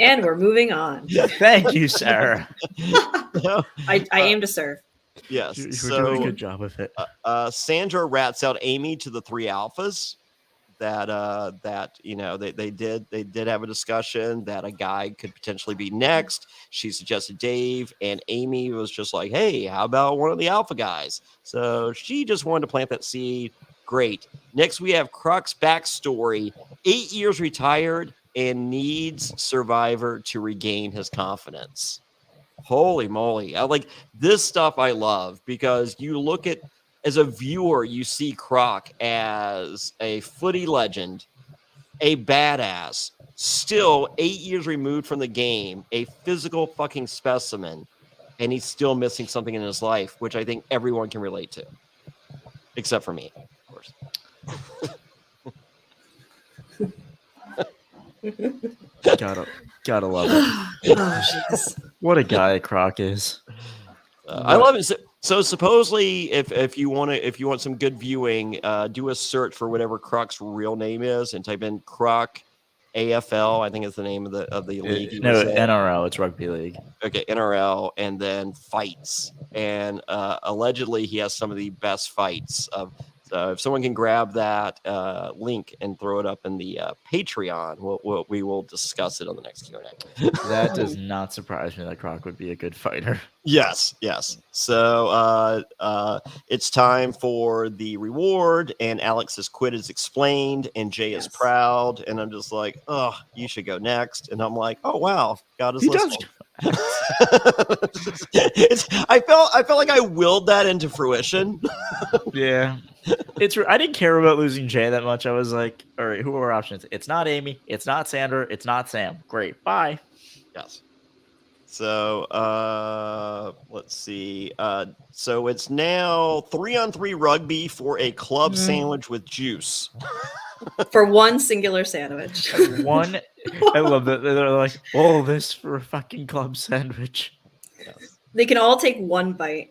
And we're moving on.
Thank you, Sarah.
I aim to serve.
Yes.
You're doing a good job with it.
Sandra rats out Amy to the three alphas. That they did have a discussion that a guy could potentially be next. She suggested Dave, and Amy was just like, hey, how about one of the alpha guys? So she just wanted to plant that seed. Great. Next we have Crux backstory. 8 years retired and needs Survivor to regain his confidence. Holy moly. I like this stuff. I love, because you look at, as a viewer, you see Croc as a footy legend, a badass, still 8 years removed from the game, a physical fucking specimen, and he's still missing something in his life, which I think everyone can relate to, except for me, of course.
Gotta love it.
Oh,
what a guy Croc is.
I love it. So supposedly, if you want some good viewing, do a search for whatever Croc's real name is and type in Croc AFL. I think is the name of the league.
No, NRL. It's rugby league.
Okay, NRL, and then fights. And allegedly, he has some of the best fights of So if someone can grab that link and throw it up in the Patreon, we will discuss it on the next Q&A.
That does not surprise me that Croc would be a good fighter.
Yes. So it's time for the reward, and Alex's quit is explained, and Jay is proud, and I'm just like, oh, you should go next. And I'm like, oh wow, God is listening. I felt like I willed that into fruition.
Yeah. I didn't care about losing Jay that much. I was like, all right, who are our options? It's not Amy, it's not Sandra, it's not Sam. Great, bye.
Yes. So let's see. So it's now 3-on-3 rugby for a club sandwich with juice.
For one singular sandwich.
One. I love that they're like, oh, this for a fucking club sandwich.
Yes.
They can all take one bite.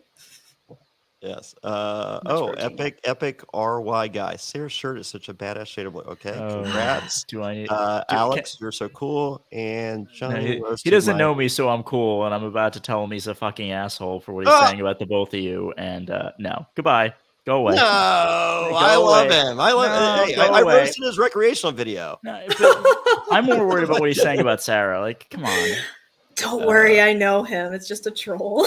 Yes.
protein.
Epic RY guy. Sarah's shirt is such a badass shade of blue. Okay. Congrats.
Do I need
Alex, you're so cool. And Jonny,
he doesn't know me, so I'm cool, and I'm about to tell him he's a fucking asshole for what he's saying about the both of you. And no. Goodbye. Go away.
No, I love him. I roasted his recreational video.
No, I'm more worried about what he's saying about Sarah. Like, come on.
Don't worry, I know him. It's just a troll.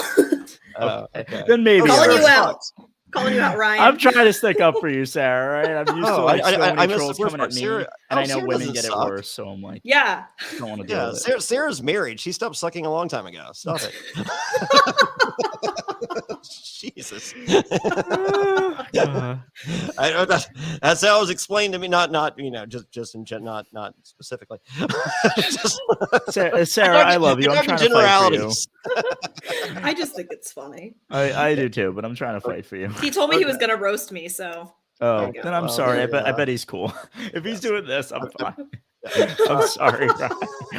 Okay.
Then maybe
Calling you out, Ryan.
I'm trying to stick up for you, Sarah. Right? I'm used to like so many trolls coming at me,
Sarah,
and I know
Sarah
women get
suck.
it worse. So I'm like,
yeah,
I don't want to deal with it.
Sarah's married. She stopped sucking a long time ago. Stop it. Jesus. I know that's how it was explained to me. Not just in not specifically.
Sarah, I love you. I'm trying to fight for you.
I just think it's funny.
I do too, but I'm trying to fight for you.
He told me he was gonna roast me, so.
Oh, then I'm sorry. I bet he's cool. If he's doing this, I'm fine. I'm sorry.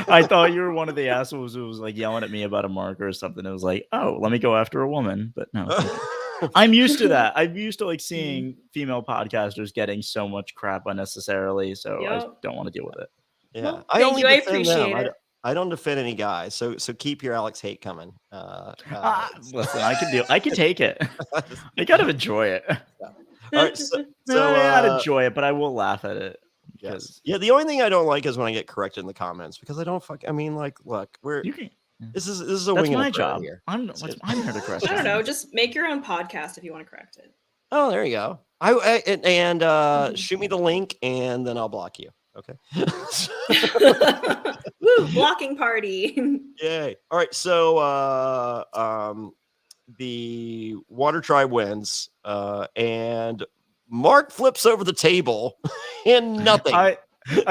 I thought you were one of the assholes who was like yelling at me about a marker or something. It was like, oh, let me go after a woman. But no, I'm used to that. I'm used to like seeing female podcasters getting so much crap unnecessarily. So I don't want to deal with it.
Yeah,
well, I appreciate it.
I don't defend any guys, so keep your Alex hate coming.
Listen, I can take it. I kind of enjoy it.
Yeah. All right, so
I not enjoy it, but I will laugh at it.
Yes. Yeah, the only thing I don't like is when I get corrected in the comments because I don't look, this is a wing and a
job
here.
I'm here to correct.
I don't know. Just make your own podcast if you want to correct it.
Oh, there you go. Shoot me the link and then I'll block you. Okay.
Woo! Blocking party.
Yay! All right. So the Water Tribe wins, and Mark flips over the table and nothing.
I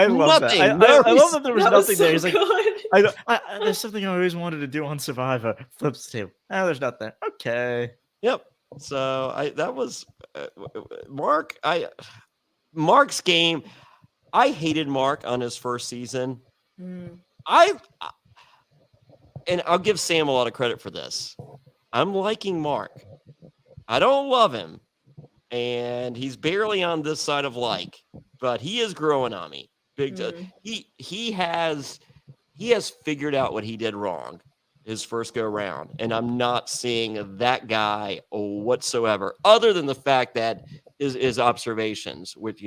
love
nothing.
that. I love that there was nothing there. He's like,
good.
there's something I always wanted to do on Survivor. Flips the table. There's nothing there. Okay.
Yep. So that was Mark. Mark's game. I hated Mark on his first season. And I'll give Sam a lot of credit for this. I'm liking Mark. I don't love him. And he's barely on this side of like, but he is growing on me. He has figured out what he did wrong his first go round. And I'm not seeing that guy whatsoever, other than the fact that his observations, which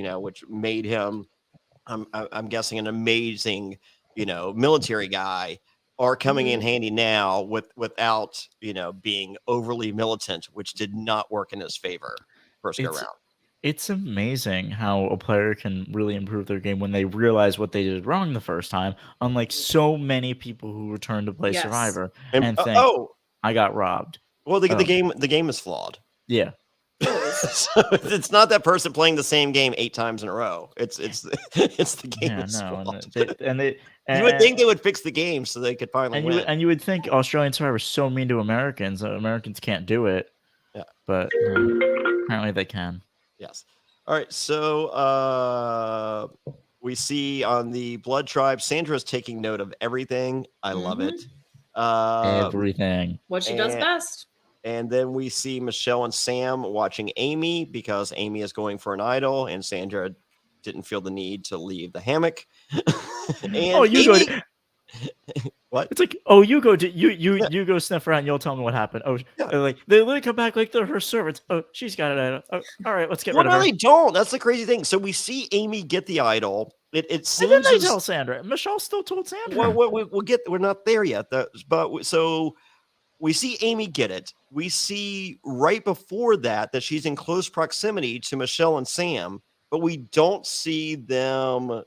made him, I'm guessing, an amazing, military guy, are coming in handy now without, being overly militant, which did not work in his favor first go round.
It's amazing how a player can really improve their game when they realize what they did wrong the first time, unlike so many people who return to play Survivor and think, I got robbed.
Well, the game is flawed.
Yeah.
So it's not that person playing the same game 8 times in a row. It's the game.
Yeah,
no, you would think they would fix the game so they could finally win.
And you would think Australian Survivor is so mean to Americans that Americans can't do it.
Yeah,
but apparently they can.
Yes. All right. So we see on the Blood Tribe, Sandra's taking note of everything. I love it.
Everything.
What she does best.
And then we see Michelle and Sam watching Amy because Amy is going for an idol, and Sandra didn't feel the need to leave the hammock. And
you
Amy, What?
It's like, oh, you go sniff around. You'll tell me what happened. Oh, like they literally come back like they're her servants. Oh, she's got it. Oh, all right, let's get rid of her.
No, they don't. That's the crazy thing. So we see Amy get the idol. It seems.
And then they tell Sandra. Michelle still told Sandra.
We'll get. We're not there yet. So we see Amy get it. We see right before that she's in close proximity to Michelle and Sam, but we don't see them.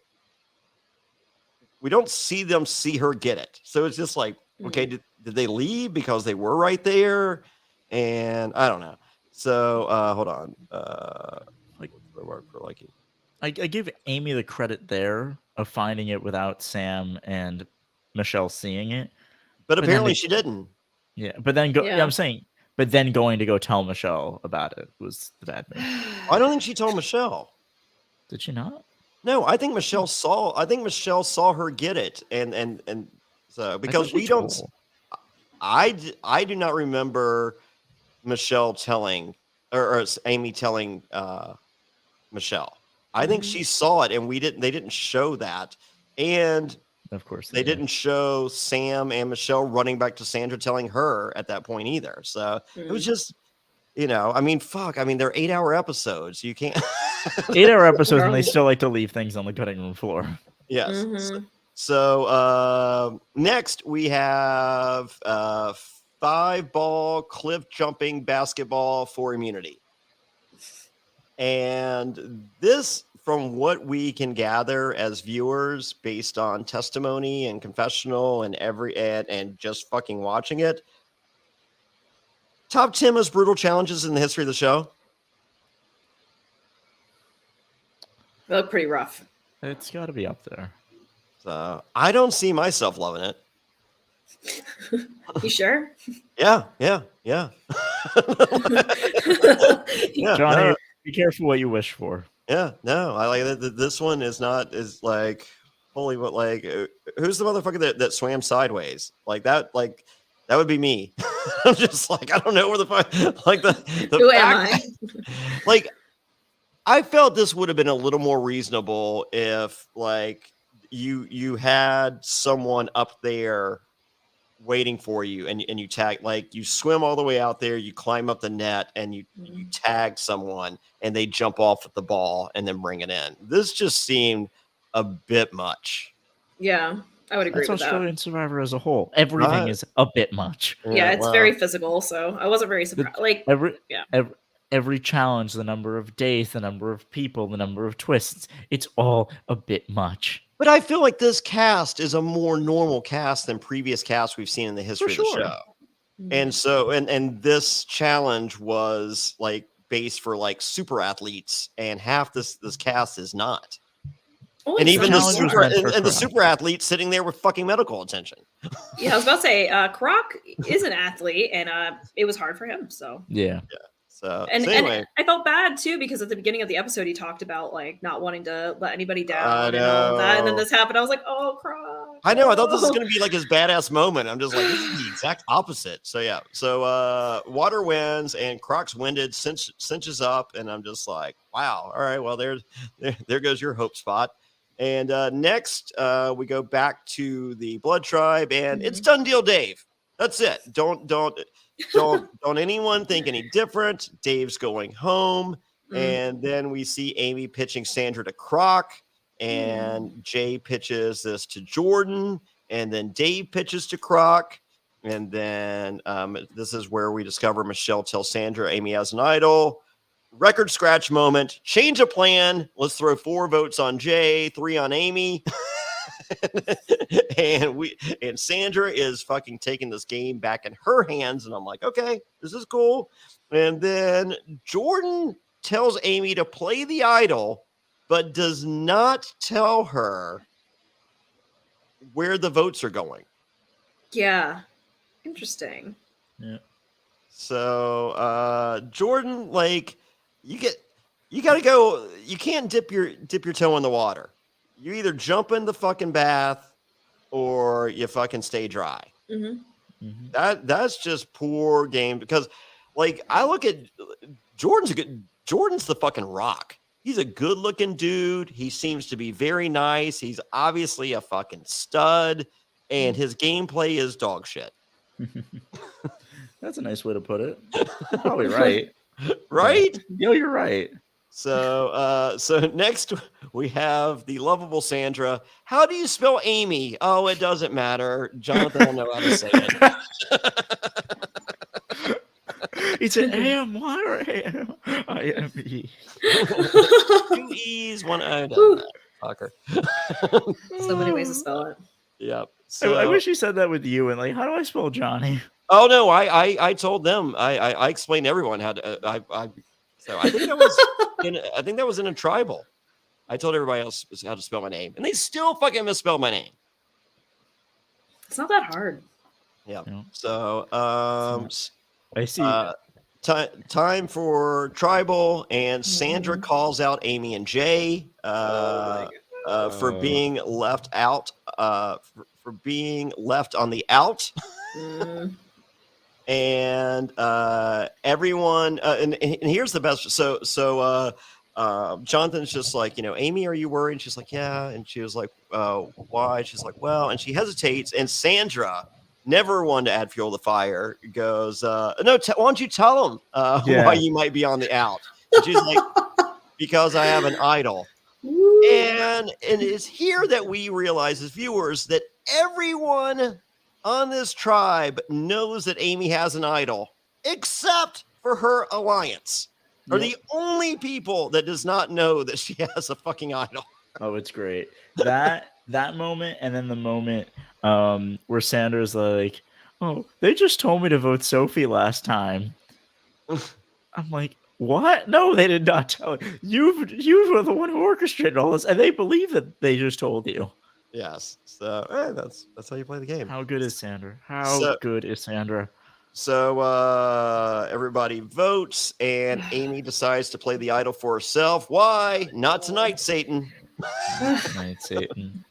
We don't see them see her get it. So it's just like, okay, did they leave because they were right there? And I don't know. So hold on.
I give Amy the credit there of finding it without Sam and Michelle seeing it.
But apparently she didn't.
Yeah, but then I'm saying, but then going to go tell Michelle about it was the bad thing.
I don't think she told Michelle.
Did she not?
No, I think Michelle saw her get it, and so because we don't. I do not remember Michelle telling or Amy telling Michelle. I think she saw it, and they didn't show that, and
of course
they didn't show Sam and Michelle running back to Sandra telling her at that point either. So it was just, I mean, fuck. I mean, they're 8-hour episodes. You can't.
8-hour episodes, and they still like to leave things on the cutting room floor.
Yes. Mm-hmm. So next we have 5-ball cliff jumping basketball for immunity. And this, from what we can gather as viewers based on testimony and confessional and and just fucking watching it, top 10 most brutal challenges in the history of the show.
They look pretty rough.
It's got to be up there.
So I don't see myself loving it.
You sure?
Yeah.
Johnny, be careful what you wish for.
Yeah, no, I like that. This one is like, holy, what, like, who's the motherfucker that swam sideways like that? Like, that would be me. I'm just like, I don't know where the fuck, like the
who am I?
Like, I felt this would have been a little more reasonable if, like, you had someone up there waiting for you, and you tag, like, you swim all the way out there, you climb up the net, and you tag someone, and they jump off with the ball and then bring it in. This just seemed a bit much.
Yeah, I would agree with that.
That's Australian Survivor as a whole. Everything is a bit much.
Yeah, it's very physical, so I wasn't very surprised.
Every challenge, the number of days, the number of people, the number of twists, it's all a bit much.
But I feel like this cast is a more normal cast than previous casts we've seen in the history of the show. And so, and this challenge was like based for like super athletes, and half this cast is not.
Oh,
and even the super athletes sitting there with fucking medical attention.
Yeah, I was about to say, Croc is an athlete, and it was hard for him. So
yeah.
So
anyway. And I felt bad too, because at the beginning of the episode he talked about like not wanting to let anybody down and all of that, and then this happened. I was like, oh, Croc.
I know. I thought this was going to be like his badass moment. I'm just like, this is the exact opposite. So yeah. So water wins, and Croc's winded, cinches up, and I'm just like, wow. All right. Well, there goes your hope spot. And next we go back to the Blood Tribe, and it's done deal, Dave. That's it. Don't anyone think any different. Dave's going home, and then we see Amy pitching Sandra to Croc, and Jay pitches this to Jordan, and then Dave pitches to Croc, and then this is where we discover Michelle tells Sandra Amy has an idol. Record scratch moment. Change of plan. Let's throw 4 votes on Jay, 3 on Amy. and Sandra is fucking taking this game back in her hands, and I'm like, okay, this is cool. And then Jordan tells Amy to play the idol, but does not tell her where the votes are going.
Yeah, interesting.
Yeah.
So Jordan, like, you gotta go. You can't dip your toe in the water. You either jump in the fucking bath or you fucking stay dry. That's just poor game, because like I look at Jordan's the fucking Rock. He's a good looking dude. He seems to be very nice. He's obviously a fucking stud. and his gameplay is dog shit.
That's a nice way to put it. You're probably right.
Right?
Yeah, you're right.
So next we have the lovable Sandra. How do you spell Amy? Oh, it doesn't matter. Jonathan will know how to say it.
He said A-M-Y or A-M-I-M-E?
2 E's, 1 I. Fucker.
So many ways to spell it.
Yep. So,
I wish you said that with you and like, how do I spell Johnny?
Oh no, I told them. I explained to everyone how to. So I think that was in a tribal. I told everybody else how to spell my name, and they still fucking misspelled my name.
It's not that hard.
Yeah.
No.
So
I see.
Time for tribal, and Sandra calls out Amy and Jay for being left out. For being left on the out. And everyone and here's the best. So Jonathan's just like, Amy, are you worried? And she's like, yeah. And she was like, why? She's like, well, and she hesitates. And Sandra, never one to add fuel to the fire, goes, no, why don't you tell them why you might be on the out? And she's like, because I have an idol. And it's here that we realize as viewers that everyone on this tribe knows that Amy has an idol, except for her alliance. Are the only people that does not know that she has a fucking idol.
Oh, it's great. That moment, and then the moment where Sandra's like, oh, they just told me to vote Sophie last time. I'm like, what? No, they did not tell you. You were the one who orchestrated all this, and they believe that they just told you.
Yes. So that's how you play the game.
How good is Sandra? How good is Sandra?
So everybody votes, and Amy decides to play the idol for herself. Why? Not tonight, Satan.
Tonight, Satan.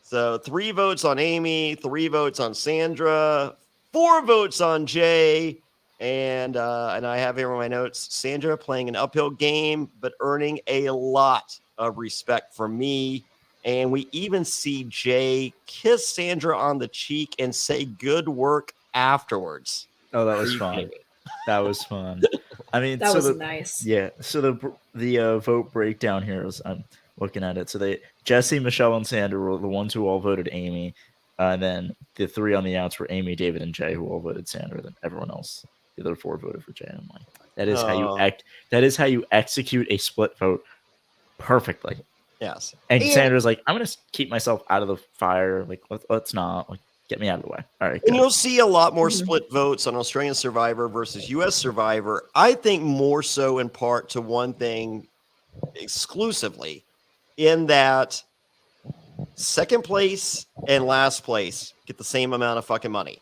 So 3 votes on Amy, 3 votes on Sandra, 4 votes on Jay, and I have here in my notes, Sandra playing an uphill game, but earning a lot of respect from me. And we even see Jay kiss Sandra on the cheek and say good work afterwards.
Oh, that was fun. That was fun. I mean,
that was nice.
Yeah. So the vote breakdown here is, I'm looking at it. So Jesse, Michelle, and Sandra were the ones who all voted Amy. And then the 3 on the outs were Amy, David, and Jay, who all voted Sandra. Then everyone else, the other 4 voted for Jay. I'm like, that is how you act. That is how you execute a split vote perfectly.
Yes.
And Sandra's like, I'm gonna keep myself out of the fire. Like, let's not. Like, get me out of the way. All right.
And you'll see a lot more split votes on Australian Survivor versus U.S. Survivor. I think more so in part to one thing exclusively, in that second place and last place get the same amount of fucking money.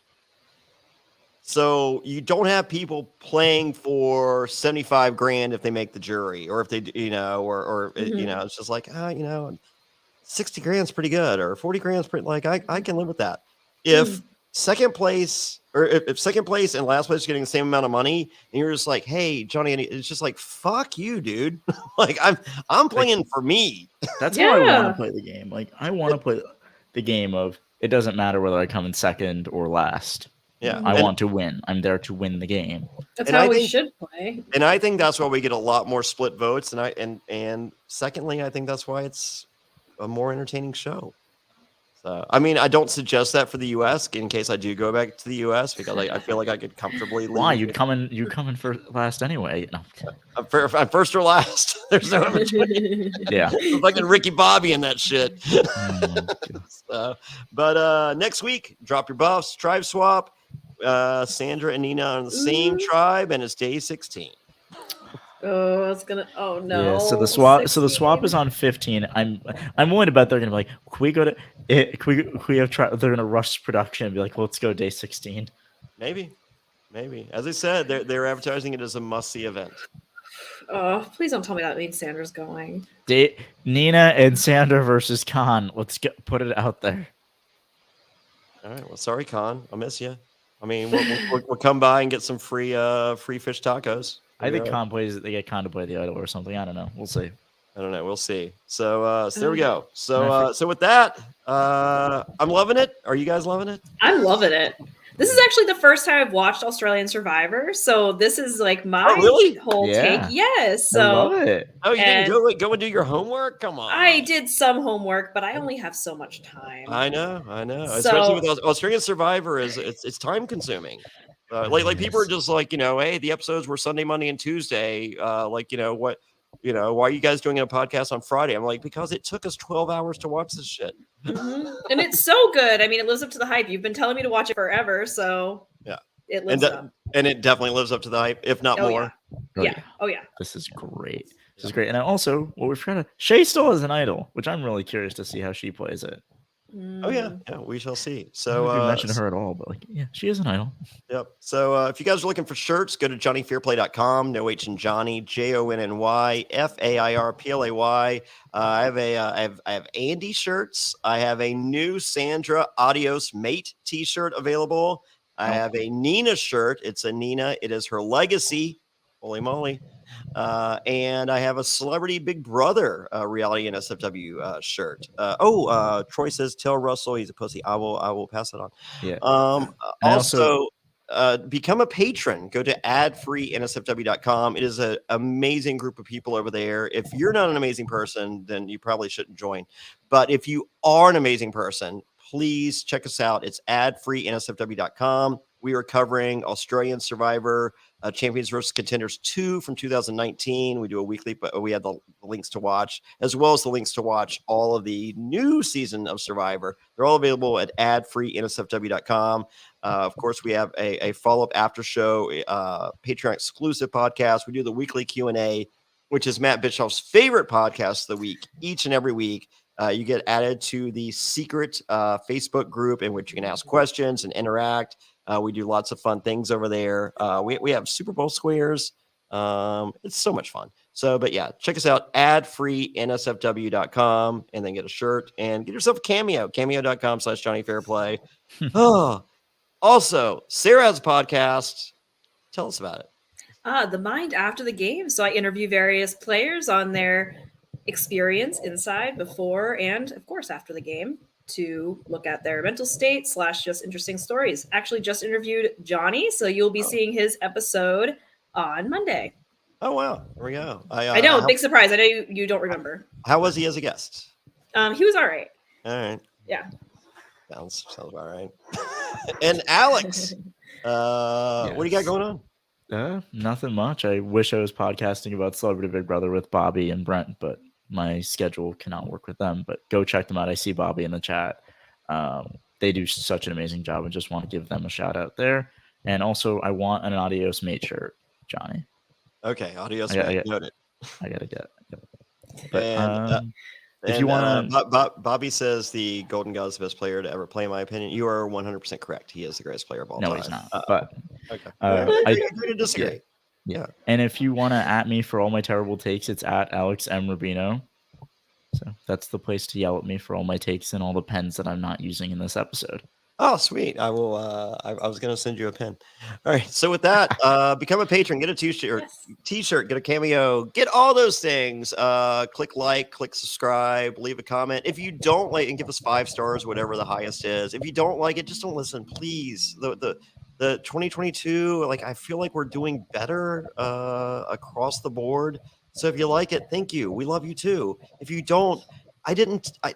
So you don't have people playing for 75 grand if they make the jury, or if they, it's just like, 60 grand's pretty good, or 40 grand's pretty, like, I can live with that. If second place, or if second place and last place are getting the same amount of money, and you're just like, hey, Johnny, it's just like, fuck you, dude. Like, I'm playing for me.
That's how I want to play the game. Like, I want to play the game of, it doesn't matter whether I come in second or last.
Yeah,
I want to win. I'm there to win the game.
That's how we should play.
And I think that's why we get a lot more split votes. And secondly, I think that's why it's a more entertaining show. So, I mean, I don't suggest that for the U.S. in case I do go back to the U.S. because I feel like I could comfortably.
Why you'd come in for last anyway? No.
I'm first or last. There's no in between.
Yeah,
I'm fucking Ricky Bobby in that shit. But next week, drop your buffs, tribe swap. Sandra and Nina are on the same tribe, and it's day 16.
Oh, it's gonna. Oh no.
Yeah. So the swap. 16. So the swap is on 15. I'm willing to bet they're gonna be like, can we go to? Can we have tried? They're gonna rush production and be like, let's go day 16.
Maybe. As I said, they're advertising it as a must-see event.
Oh, please don't tell me that means Sandra's going.
Nina and Sandra versus Khan. Let's put it out there.
All right. Well, sorry, Khan. I'll miss you. I mean, we'll come by and get some free fish tacos.
I think Khan plays. They get Khan to play the idol or something. I don't know. We'll see.
I don't know. We'll see. So there we go. So with that, I'm loving it. Are you guys loving it?
I'm loving it. This is actually the first time I've watched Australian Survivor, so this is like my whole take. Yes, so
I love it.
Oh, you didn't go and do your homework? Come on.
I did some homework, but I only have so much time.
I know.
So,
especially with Australian Survivor, it's time consuming. Like people are just like, hey, the episodes were Sunday, Monday, and Tuesday. What? Why are you guys doing a podcast on Friday? I'm like, because it took us 12 hours to watch this shit.
And it's so good. I mean, it lives up to the hype. You've been telling me to watch it forever, so
yeah,
it lives up.
And it definitely lives up to the hype, if not more.
Yeah. Oh yeah.
This is great. This is great. And also, what we're trying to Shay still has an idol, which I'm really curious to see how she plays it.
Oh yeah, we shall see. So
I mentioned her at all, but she is an idol.
Yep. So if you guys are looking for shirts, go to JonnyFairplay.com. No H in Johnny. JONNY FAIRPLAY. I have Andy shirts. I have a new Sandra Adios Mate T-shirt available. I have a Nina shirt. It's a Nina. It is her legacy. Holy moly. And I have a Celebrity Big Brother Reality NSFW shirt. Troy says, tell Russell he's a pussy. I will pass it on.
Yeah.
Also, become a patron. Go to adfreeNSFW.com. It is an amazing group of people over there. If you're not an amazing person, then you probably shouldn't join. But if you are an amazing person, please check us out. It's adfreeNSFW.com. We are covering Australian Survivor Champions vs. Contenders 2 from 2019. We do a weekly, but we have the links to watch, as well as the links to watch all of the new season of Survivor. They're all available at adfreeNSFW.com. Of course, we have a follow-up after show, Patreon exclusive podcast. We do the weekly Q&A, which is Matt Bischoff's favorite podcast of the week, each and every week. You get added to the secret Facebook group in which you can ask questions and interact. We do lots of fun things over there. We have Super Bowl squares. It's so much fun. But yeah, check us out, adfreeNSFW.com, and then get a shirt and get yourself a cameo, cameo.com/JonnyFairplay. Also, Sarah's podcast. Tell us about it.
The Mind After the Game. So I interview various players on their experience inside, before, and of course after the game, to look at their mental state / just interesting stories. Actually just interviewed Jonny, so you'll be seeing his episode on Monday.
Oh wow, there we go.
I know, big surprise. I know you don't remember.
How was he as a guest?
He was all right. Yeah,
sounds all right. And Alex, what do you got going on?
Nothing much. I wish I was podcasting about Celebrity Big Brother with Bobby and Brent, but my schedule cannot work with them. But go check them out. I see Bobby in the chat. They do such an amazing job, and just want to give them a shout out there. And also, I want an Adios Mate shirt, Johnny.
Okay, Adios Mate. Noted.
I gotta get.
But, if you want to, Bobby says the Golden God is the best player to ever play. In my opinion, you are 100% correct. He is the greatest player of all time.
No, he's not. But
okay, I agree to disagree.
Yeah. And if you want to at me for all my terrible takes, it's at Alex M. Rubino. So that's the place to yell at me for all my takes and all the pens that I'm not using in this episode.
Oh, sweet. I will. I was going to send you a pen. All right. So with that, become a patron, get a t-shirt, get a cameo, get all those things. Click like, click subscribe, leave a comment. If you don't like, and give us 5 stars, whatever the highest is. If you don't like it, just don't listen, please. The 2022, I feel like we're doing better across the board. So if you like it, thank you. We love you too. If you don't,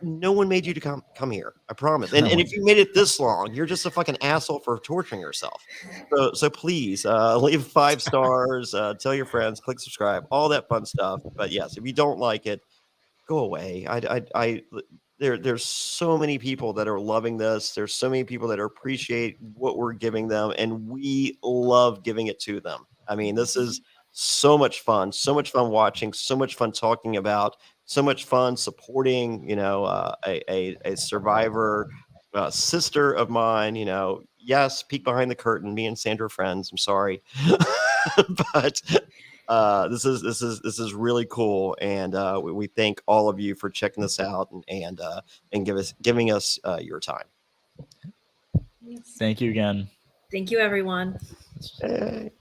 no one made you to come here. I promise. And if you made it this long, you're just a fucking asshole for torturing yourself. So please leave 5 stars, tell your friends, click subscribe, all that fun stuff. But yes, if you don't like it, go away. There's so many people that are loving this. There's so many people that appreciate what we're giving them, and we love giving it to them. I mean, this is so much fun watching, so much fun talking about, so much fun supporting, a survivor sister of mine, yes, peek behind the curtain, me and Sandra are friends. I'm sorry. But this is really cool, and we thank all of you for checking this out and giving us your time.
Thank you again.
Thank you, everyone.
Hey.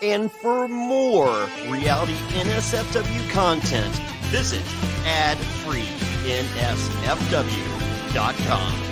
And for more Reality NSFW content, visit adfreeNSFW.com.